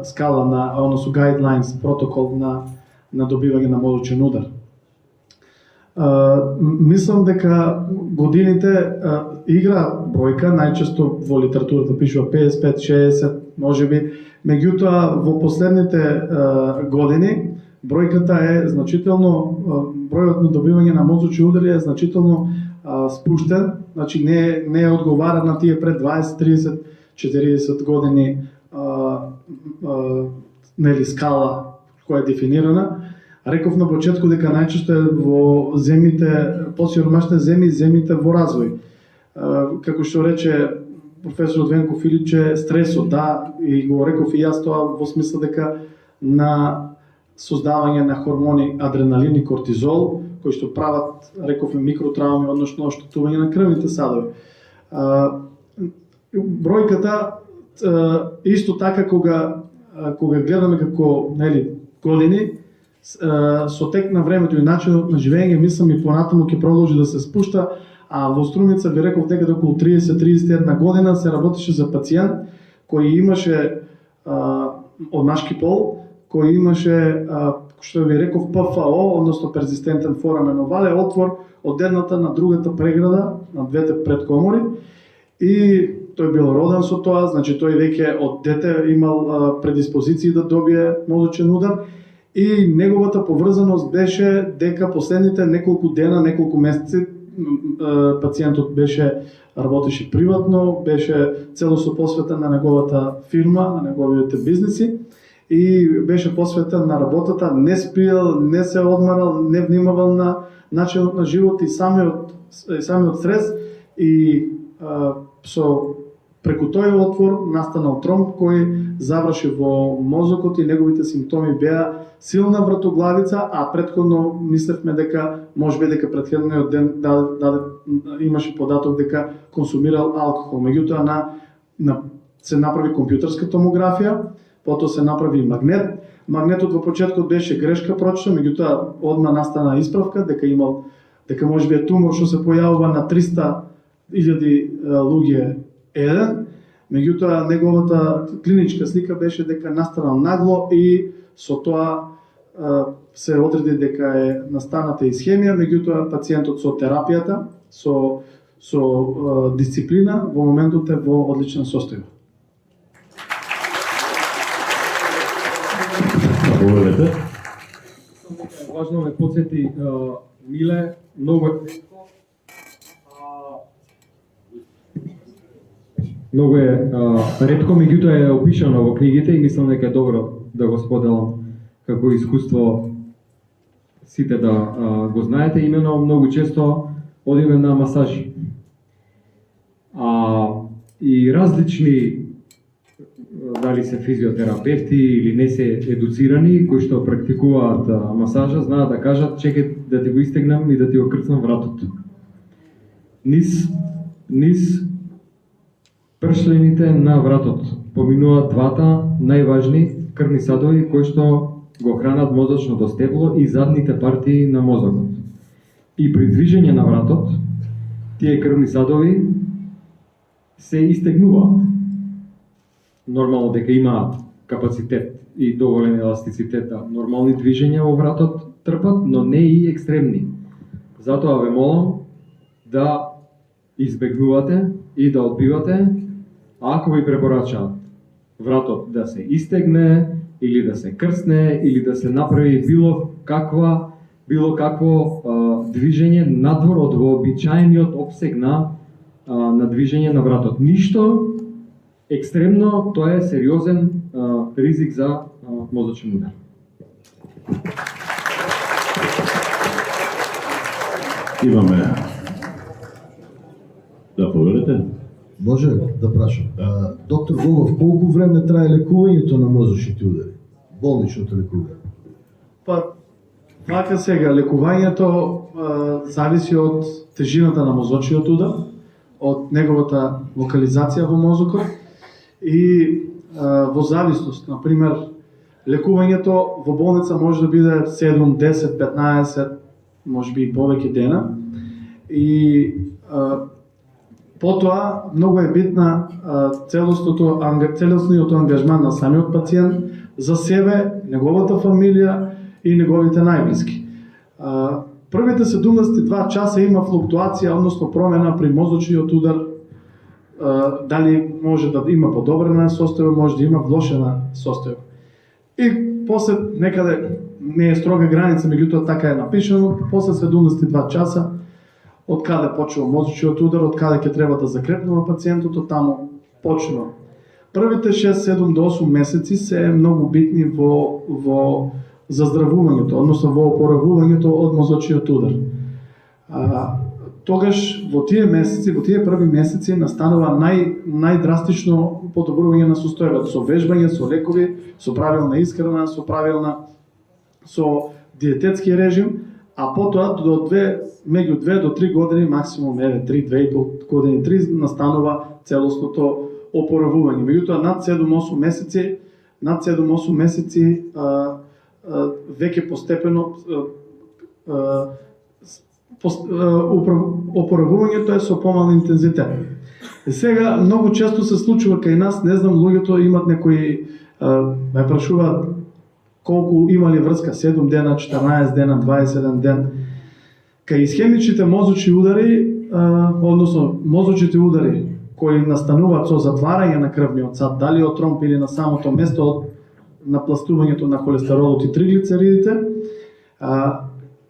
скала одnosno guidelines, протокол на добивање на мозочен удар. Мислам дека годините игра бројка, најчесто во литературата пишува 55, 60, можеби, меѓутоа во последните години бројката е значително, бројот на добивање на мозочни удари е значително спуштен, значи не одговара на тие пред 20, 30, 40 години скала која е дефинирана. Реков на почетку дека најчесто е во земјите посиромашни земји и земјите во развој. Како што рече професор Венко Филипче, стресот, да, и го реков и јас тоа во смисла дека на создавање на хормони адреналин и кортизол, кои што прават, рековме, микротравми, односно оштетување на крвните садови. Бројката исто така кога гледаме како, нели, години, со тек на времето и начинот на живење, мислам и понатаму ќе продолжи да се спушта, а во Струмица би реков дека до околу 30-31 година се работеше за пациент кој имаше од машки пол, кој имаше, што ви реков, ПФО, односно перзистентен форамен овале, отвор од едната на другата преграда, на двете предкомори, и тој бил роден со тоа, значи тој веќе од дете имал предиспозиции да добие мозочен удар, и неговата поврзаност беше дека последните неколку дена, неколку месеци, пациентот работеше приватно, беше целосно посветен на неговата фирма, на неговите бизниси, и беше посветен на работата, не спиел, не се одмарал, не внимавал на начинот на живот и самиот стрес, и преку тој отвор настанал тромб кој заврши во мозокот и неговите симптоми беа силна вратоглавица, а претходно мислевме дека можеби дека претходниот ден имаше податок дека консумирал алкохол. Меѓутоа се направи компјутерска томографија, потоа се направи магнет. Магнетот во почеткот беше грешка прочитан, меѓутоа одма настана исправка дека можеби е тумор што се појавува на 300.000 луѓе еден, меѓутоа неговата клиничка слика беше дека настанал нагло и со тоа се одреди дека е настаната исхемија, меѓутоа пациентот со терапијата, со дисциплина, во моментот е во одлична состојба. Важно ме подсети Миле, многу е ретко, меѓутоа е опишано во книгите и мислам дека е добро да го споделам како искуство сите да го знаете. Имено многу често одиме на масажи. И различни, дали се физиотерапевти или не се едуцирани, кои што практикуваат масажа, знаат да кажат: чекај да ти го истегнам и да ти го крцнам вратот. Низ пршлените на вратот поминуваат двата најважни крвни садови кои што го хранат мозочното стебло и задните партии на мозокот. И при движење на вратот, тие крвни садови се истегнуваат. Нормално дека имаат капацитет и доволен еластицитет да нормални движења во вратот трпат, но не и екстремни. Затоа ве молам да избегнувате и да одбивате, ако ви препорачаат вратот да се истегне или да се крцне или да се направи било какво движење надвор од вообичаениот опсег на движење на вратот. Ништо екстремно, тоа е сериозен ризик за мозочен удар. Имаме да повелите? Може да прашам. Доктор Гогов, колку време трае лекувањето на мозочните удари? Болничното лекување? Вака сега, лекувањето зависи од тежината на мозочниот удар, од неговата локализација во мозокот и во зависност. Например, лекувањето во болница може да биде 7, 10, 15, може би и повеќе дена. И потоа многу е битна целосниот ангажман на самиот пациент за себе, неговата фамилија и неговите најблиски. Првите 72 часа има флуктуација, односно промена при мозочниот удар, дали може да има подобрена состојба, може да има влошена состојба. И после некаде не е строга граница, меѓутоа така е напишано, после 72 часа од каде почнува мозочниот удар, од каде ќе треба да закрепнува пациентот, од таму почнува. Првите 6, 7 до 8 месеци се многу битни во заздравувањето, односно во опоравувањето од мозочниот удар. Тогаш во тие месеци, во тие први месеци настанува најдрастично подобрување на состојбата со вежбање, со лекови, со правилна исхрана, со диететски режим, а потоа меѓу 2 до 3 години, максимум 2,5 години, 3 настанува целосното опоравување. Меѓутоа над 7-8 месеци веќе постепено опоравувањето е со помал интензитет. И сега многу често се случува кај нас, не знам, луѓето имат некои ме прашуваат колку имали врска, 7 дена, 14 дена, 21 ден. Кај исхемичните мозочни удари, односно мозочните удари кои настануваат со затварање на крвниот сад, дали од тромб или на самото место од напластувањето на холестеролот и триглицеридите,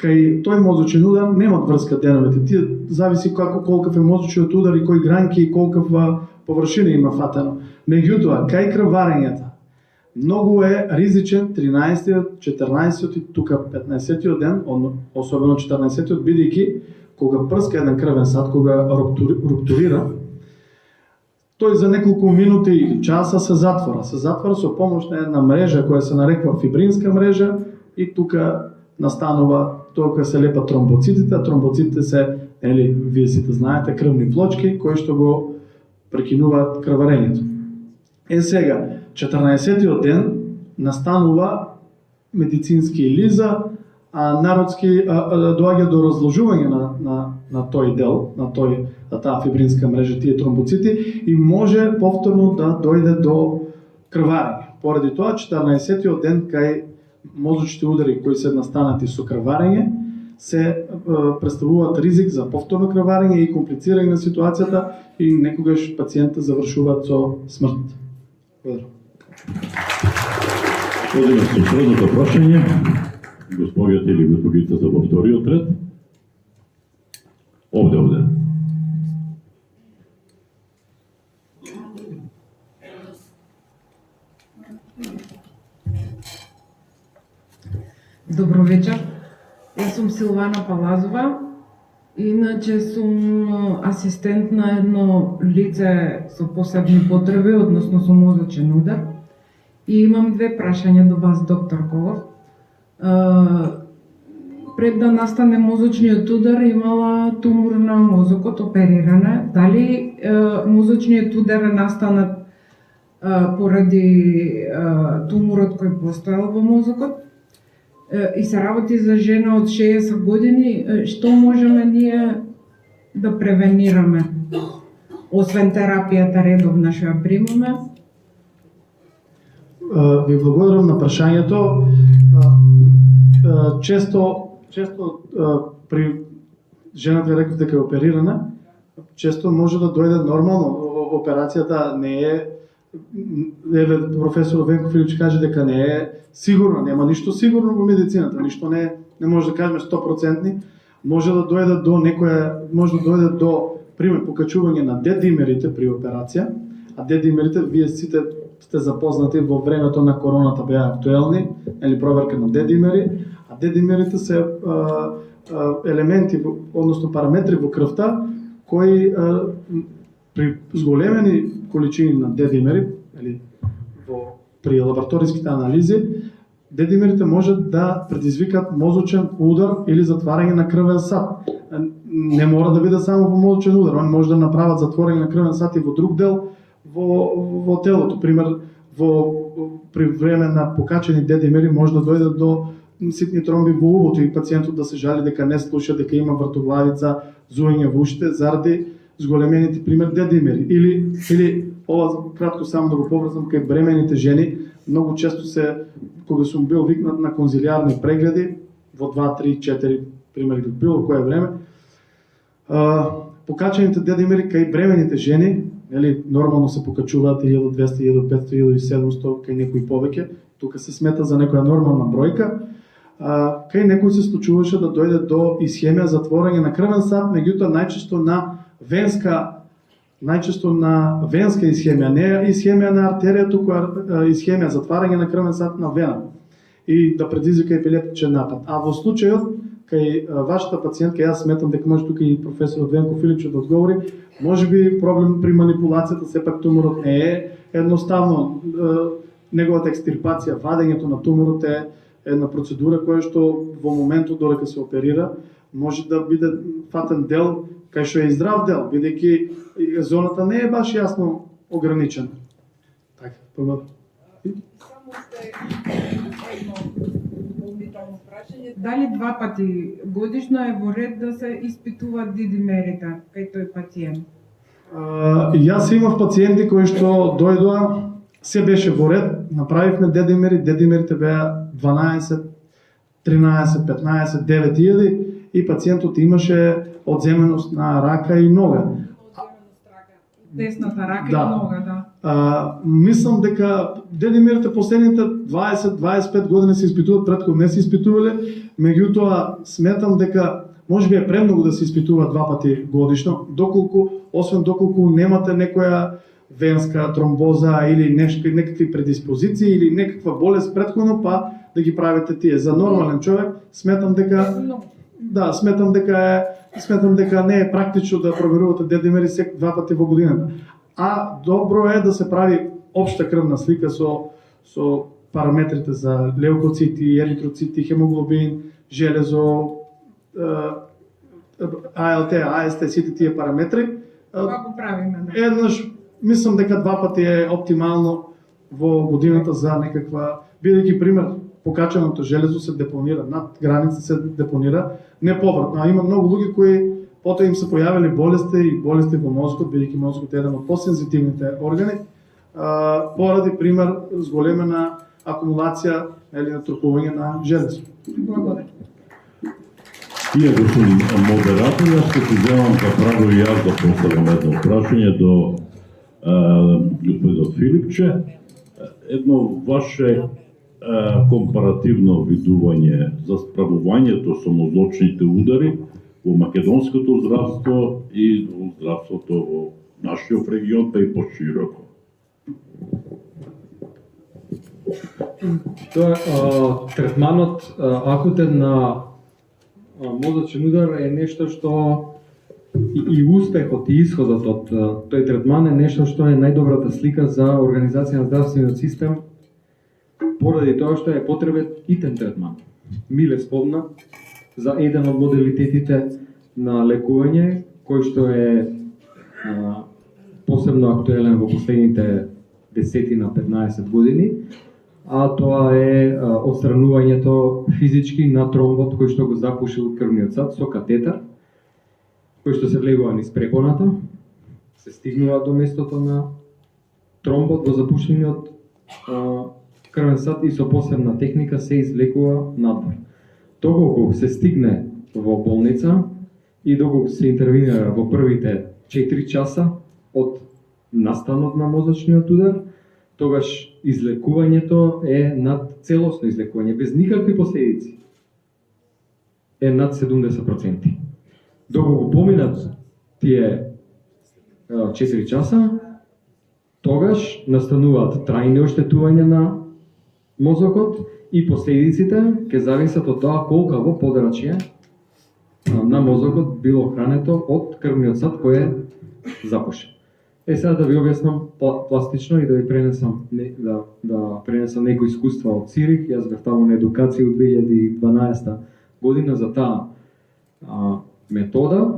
кај тој мозочен удар немат врска деновите. Тие зависи колкав е мозочниот удар и кои гранки и колкава површина има фатено. Меѓутоа, кај крварењата многу е ризичен 13-тиот, 14-тиот и тука 15-тиот ден, особено 14-тиот, бидејќи кога прска еден крвен сад, кога руптурира, тој за неколку минути или часа се затвора. Се затвора со помош на една мрежа која се нарекува фибринска мрежа и тука настанува тоа кога се лепат тромбоцитите, а тромбоцитите се, вие сите знаете, крвни плочки кои што го прекинуваат крварењето. Сега, 14-тиот ден настанува медицински лиза, а народски доаѓа до разложување на тој дел, на таа фибринска мрежа, тие тромбоцити, и може повторно да дојде до крварење. Поради тоа, 14-тиот ден кај мозочните удари кои се настанати со крварење, се представуваат ризик за повторно крварење и комплицирање на ситуацијата и некогаш пациентите завршуваат со смрт. Благодарам. Одиме со следното прашање. Господјата или господјицата во вториот ред. Овде. Добро вечер. Јас сум Силвана Палазова. Иначе сум асистент на едно лице со посебни потреби, односно со мозочен удар. И имам 2 прашања до вас, доктор Колов. Пред да настане мозочниот удар имала тумор на мозокот, оперирана. Дали мозочниот удар е настанат поради туморот кој постоел во мозокот? И се работи за жена од 60 години, што можеме ние да превенираме? Освен терапијата редовна што ја примаме? Ви благодарам на прашањето. Често при жената реков дека е оперирана, често може да дојде нормално. Операцијата не е, професор Венко Филипч каже дека не е сигурно, нема ништо сигурно во медицината, ништо не може да кажеме 100%. Може да дојде до пример покачување на D-димерите при операција, а D-димерите вие сите сте запознати во времето на короната беа актуелни, проверка на D-димери, а D-димерите се елементи, односно параметри во крвта кои при зголемени количини на D-димери при лабораториските анализи, D-димерите можат да предизвикат мозочен удар или затварање на крвен сад. Не мора да биде само во мозочен удар, они може да направат затворање на крвен сад и во друг дел во телото. Пример, при време на покачени D-димери може да дојде до ситни тромби во увото и пациентот да се жали дека не слуша, дека има вртоглавица, зуење во ушите заради зголемените пример D-димери. Или ова кратко само да го поврзам кај бремените жени, многу често кога сум бил викнат на конзилиарни прегледи во 2, 3, 4 примери било кое време, покачаните D-димери кај бремените жени, нормално се покачуваат 1200, 1500, 1700, кај некои повеќе, тука се смета за некоја нормална бројка. Кај некој се случуваше да дојде до исхемија, затворање на крвен сад, меѓутоа најчесто на венска исхемија, не исхемија на артерија, туку исхемија, затварање на крвен сад на вена и да предизвика епилептичен напад. А во случајот кај вашата пациентка, јас сметам дека може тука и професор Венко Филипче да одговори, може би проблем при манипулацијата, сепак туморот не е едноставно, неговата екстирпација, вадењето на туморот е една процедура која што во моментот додека се оперира може да биде фатен дел кај што е и здрав дел, бидејќи зоната не е баш јасно ограничена. Така, благодарам. Дали 2 пати годишно е во ред да се испитуваат дидимерите кај тој пациент? Јас имав пациенти кои што дојдоа, се беше во ред, направивме дедимери, дедимерите беа 12, 13, 15, 9000 и пациентот имаше одземеност на рака и нога. Десната рака Да. и нога, да. Мислам дека дедимерите последните 20-25 години се испитуваат, претходно не се испитувале, меѓутоа сметам дека може би е премногу да се испитува 2 пати годишно, освен доколку немате некоја венска тромбоза или некакви предиспозиции или некаква болест претходно, па да ги правите тие. За нормален човек сметам дека сметам дека не е практично да проверувате дедимери 2 пати во годината. А добро е да се прави општа крвна слика со параметрите за леукоцити, еритроцити, хемоглобин, железо, АЛТ, АСТ, сите тие параметри. Това го правиме. Да. Еднаш, мислам дека 2 пати е оптимално во годината за некаква, бидејќи пример, покаченото железо се депонира, над граница се депонира, не повратно, а има многу луѓе кои потоа им се појавиле болести во мозокот, бидејќи мозокот е еден од посензитивните органи, поради пример зголемена акумулација или натрупување на железо. Благодарам. Тие, господин модератор, јас ќе ти земам за право и јас да поставам едно прашање до господинот Филипче. Едно ваше компаративно видување за справувањето со мозочните удари во македонското здравство и во здравството во нашиот регион, па и пошироко. Тоа третманот акутен на мозочен удар е нешто што и успехот и исходот од тој третман е нешто што е најдобрата слика за организација на здравствениот систем, поради тоа што е потребен итен третман. Миле спомна за еден од моделитетите на лекување кој што е посебно актуелен во последните 10-15 години, а тоа е отстранувањето физички на тромбот кој што го запушил крвниот сад со катетер, кој што се влегува низ препоната, се стигнува до местото на тромбот во запушениот крвен сад и со посебна техника се извлекува надвор. Доколку се стигне во болница и доколку се интервенира во првите 4 часа од настанот на мозочниот удар, тогаш излекувањето е над целосно излекување, без никакви последици, е над 70%. Доколку поминат тие 4 часа, тогаш настануваат трајни оштетувања на мозокот и последиците ќе зависат од тоа колкаво подрачје на мозокот било хрането од крвниот сад кој е запушен. Сега да ви објаснам пластично и да ви пренесам некои искуства од Цирих. Јас бев таму на едукација од 2012 година за таа метода.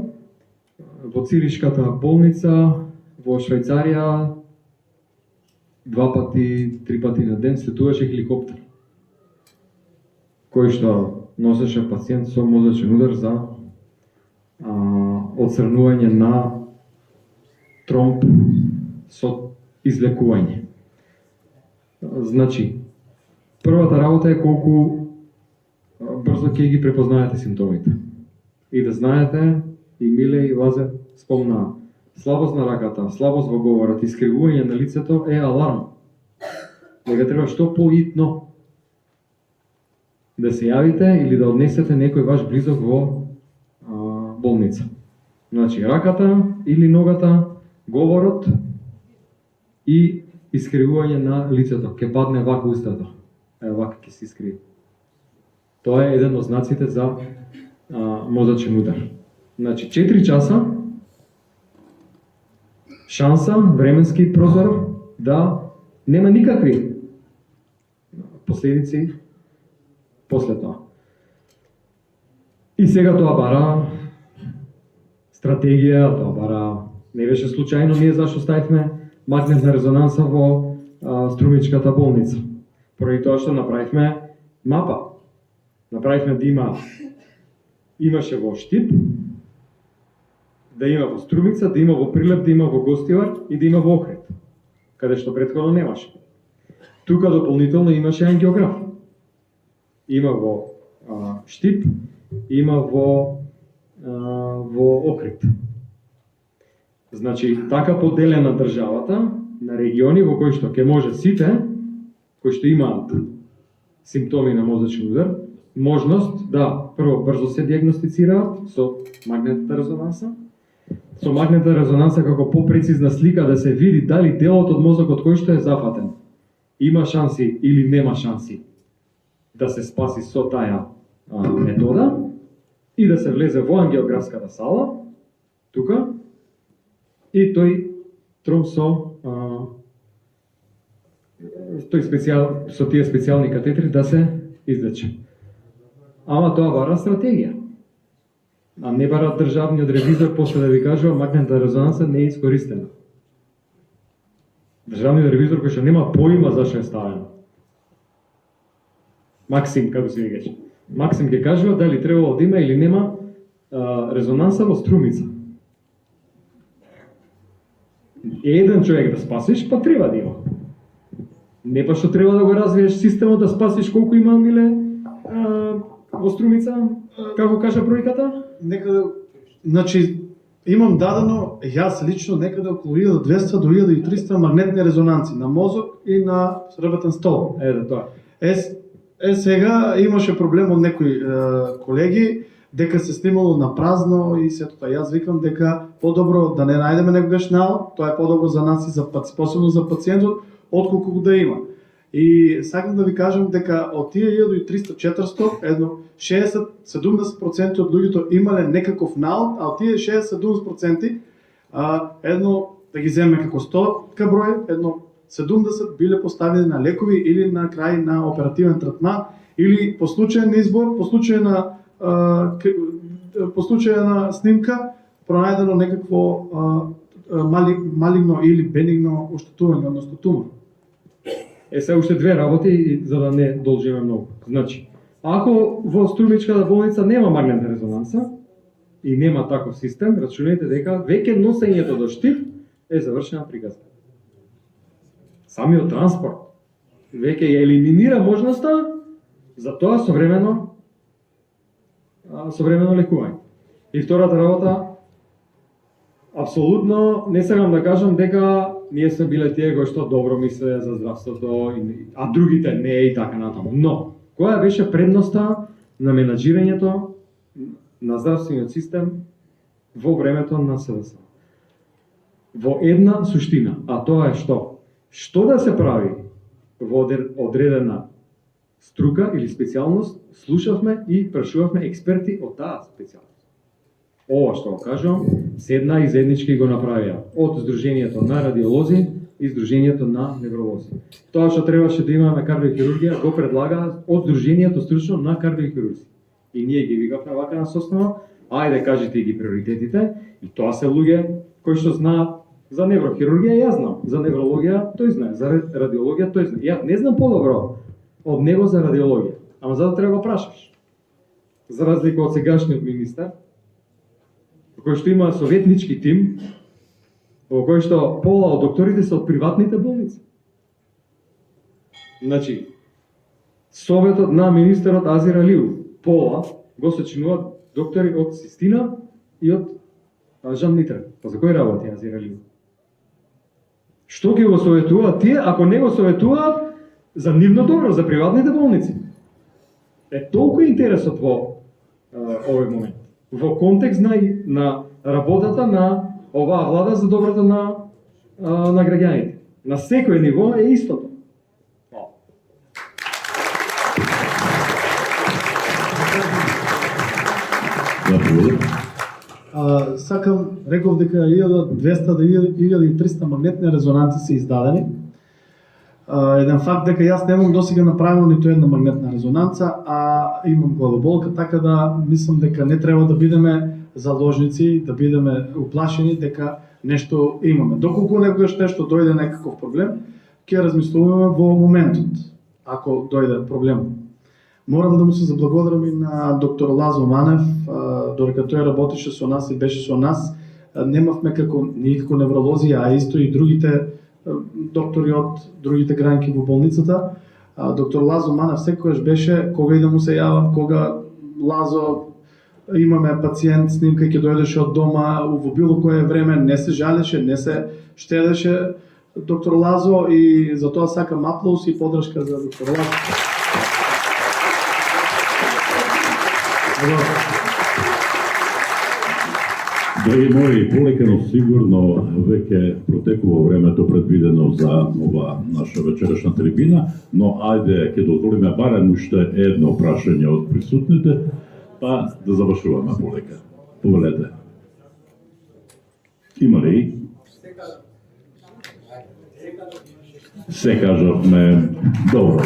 Во Циришката болница во Швајцарија 2-3 пати на ден слетуваше хеликоптер кој што носеше пациент со мозочен удар за отстранување на тромб со излекување. Значи, првата работа е колку брзо ќе ги препознаете симптомите. И да знаете, и Миле и Лазе спомнаа, слабост на раката, слабост во говорот, искривување на лицето е аларм. Дека треба што поитно да се јавите или да однесете некој ваш близок во болница. Значи, раката или ногата, говорот и искривување на лицето. Ке падне вака устата. Вака ќе се искриви. Тоа е еден од знаците за мозачен удар. Значи 4 часа шанса, временски прозор да нема никакви последици после тоа. И сега тоа бара стратегија, тоа бара не беше случајно ние зашто ставивме магнетна резонанса во Струмичката болница. Поради тоа што направивме мапа. Направивме да имаше во Штип, да има во Струмица, да има во Прилеп, да има во Гостивар и да има во Охрид, каде што претходно немаше. Тука дополнително имаше ангиограф. Има во Штип, има во Охрид. Значи, така поделена државата на региони во кои што ќе може сите кои што имаат симптоми на мозачен удар, можност да прво брзо се диагностицираат со магнетната резонанса, со магнетната резонанса како попрецизна слика да се види дали делот од мозокот кој што е зафатен има шанси или нема шанси да се спаси со таа метода и да се влезе во ангиографската сала тука и тој тром со со тие специјални катетри да се излече. Ама тоа бара стратегија. А не бара државниот ревизор после да ви кажува магнетната резонанса не е искористена. Државниот ревизор кој што нема поима зашто е ставена. Максим, како се викаше. Максим ќе кажува дали требало да има или нема резонанса во Струмица. Еден човек да спасиш, па треба да има. Не па што треба да го развиеш системот да спасиш колку има миле во Струмица, како кажа бројката? Некаде, значи, имам дадено, јас лично, некаде околу 1200 до 1300 магнетни резонанци на мозок и на сребрен стол. Ете тоа. Сега имаше проблем од некои колеги, дека се снимало на празно и сето тоа. Јас викам дека подобро да не најдеме некогаш нао, тоа е подобро за нас и за посебно за пациентот, отколку да има. И сакам да ви кажам дека од тие 1300-400, едно 60-70% од луѓето имале некаков наод, а од тие 60-70%, едно, да ги земеме како 100 број, едно 70 биле поставени на лекови или на крај на оперативен третман, или по случаен избор, по случај на снимка, пронајдено некакво малигно или бенигно оштетување, односно тумор. Се уште две работи, за да не должиме многу. Значи, ако во Струмичката болница нема магнетна резонанса и нема таков систем, рачунете дека веќе носењето до Штип е завршена приказна. Самиот транспорт веќе ја елиминира можноста за тоа современо лекување. И втората работа, апсолутно не сакам да кажам дека ние сме биле тие кои што добро мислеа за здравството, а другите не и така натаму. Но, која беше предноста на менаџирањето на здравствениот систем во времето на СДС? Во една суштина, а тоа е што? Што да се прави во одредена струка или специјалност, слушавме и прашувавме експерти од таа специјалност. Ова што го кажувам, седна и заеднички го направија од Сдруженијето на радиолози и Сдруженијето на невролози. Тоа што требаше да имаме кардиохирургија го предлага од Сдруженијето стручно на кардиохирурзи. И ние ги викавме вака на соснова, ајде кажете ги приоритетите, и тоа се луѓе кои што знаат за неврохирургија, јас знам, за неврологија тој знае, за радиологија тој знае. Ја не знам подобро од него за радиологија, ама за да треба го прашаш. За разлика од сегашниот министар, кој што има советнички тим, во кој што пола од докторите се од приватните болници. Значи, советот на министерот Азир Алиев, пола го сочинуваат доктори од Систина и од Жан Митрев. Па за кој работи Азир Алиев? Што ги го советуваат тие, ако не го советуваат за нивно добро, за приватните болници? Толку е интересот во овој момент. Во контекст на работата на оваа влада за доброто на граѓаните. На секој ниво е истото. Заповедај. Сакам, реков дека 1200 до 1300 магнетни резонанци се издадени. Еден факт дека јас немам досега направено ниту една магнетна резонанца, а имам главоболка, така да мислам дека не треба да бидеме заложници, да бидеме уплашени дека нешто имаме. Доколку некогаш нешто дојде некаков проблем, ќе размислуваме во моментот, ако дојде проблем. Морам да му се заблагодарам и на доктор Лазо Манев, додека тој работеше со нас и беше со нас, немавме ние како невролози, а исто и другите доктори од другите гранки во болницата. Доктор Лазо Манев секогаш беше, кога и да му се јавам, кога Лазо имаме пациент, снимка ќе дојдеше од дома, во било кое време, не се жалеше, не се штедеше доктор Лазо, и за тоа сакам аплауз и поддршка за доктор Лазо. Драги мои, полека но сигурно веќе протекува времето предвидено за ова наша вечерашна трибина, но ајде ќе дозволиме барем уште едно прашање од присутните, па да завршуваме полека. Повелете. Има ли? Се кажавме. Добро.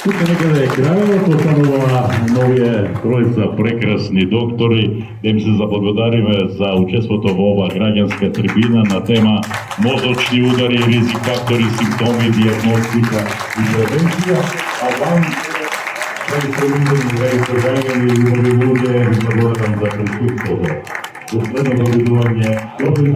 Тука некаде е крајот, останува новие тројца прекрасни доктори, да им се заблагодариме за учеството во ова граѓанска трибина на тема мозочни удари, ризик фактори, симптоми, дијагностика и превенција, а вам преди убави луѓе, ви благодарам за присуството. До следното видување, добри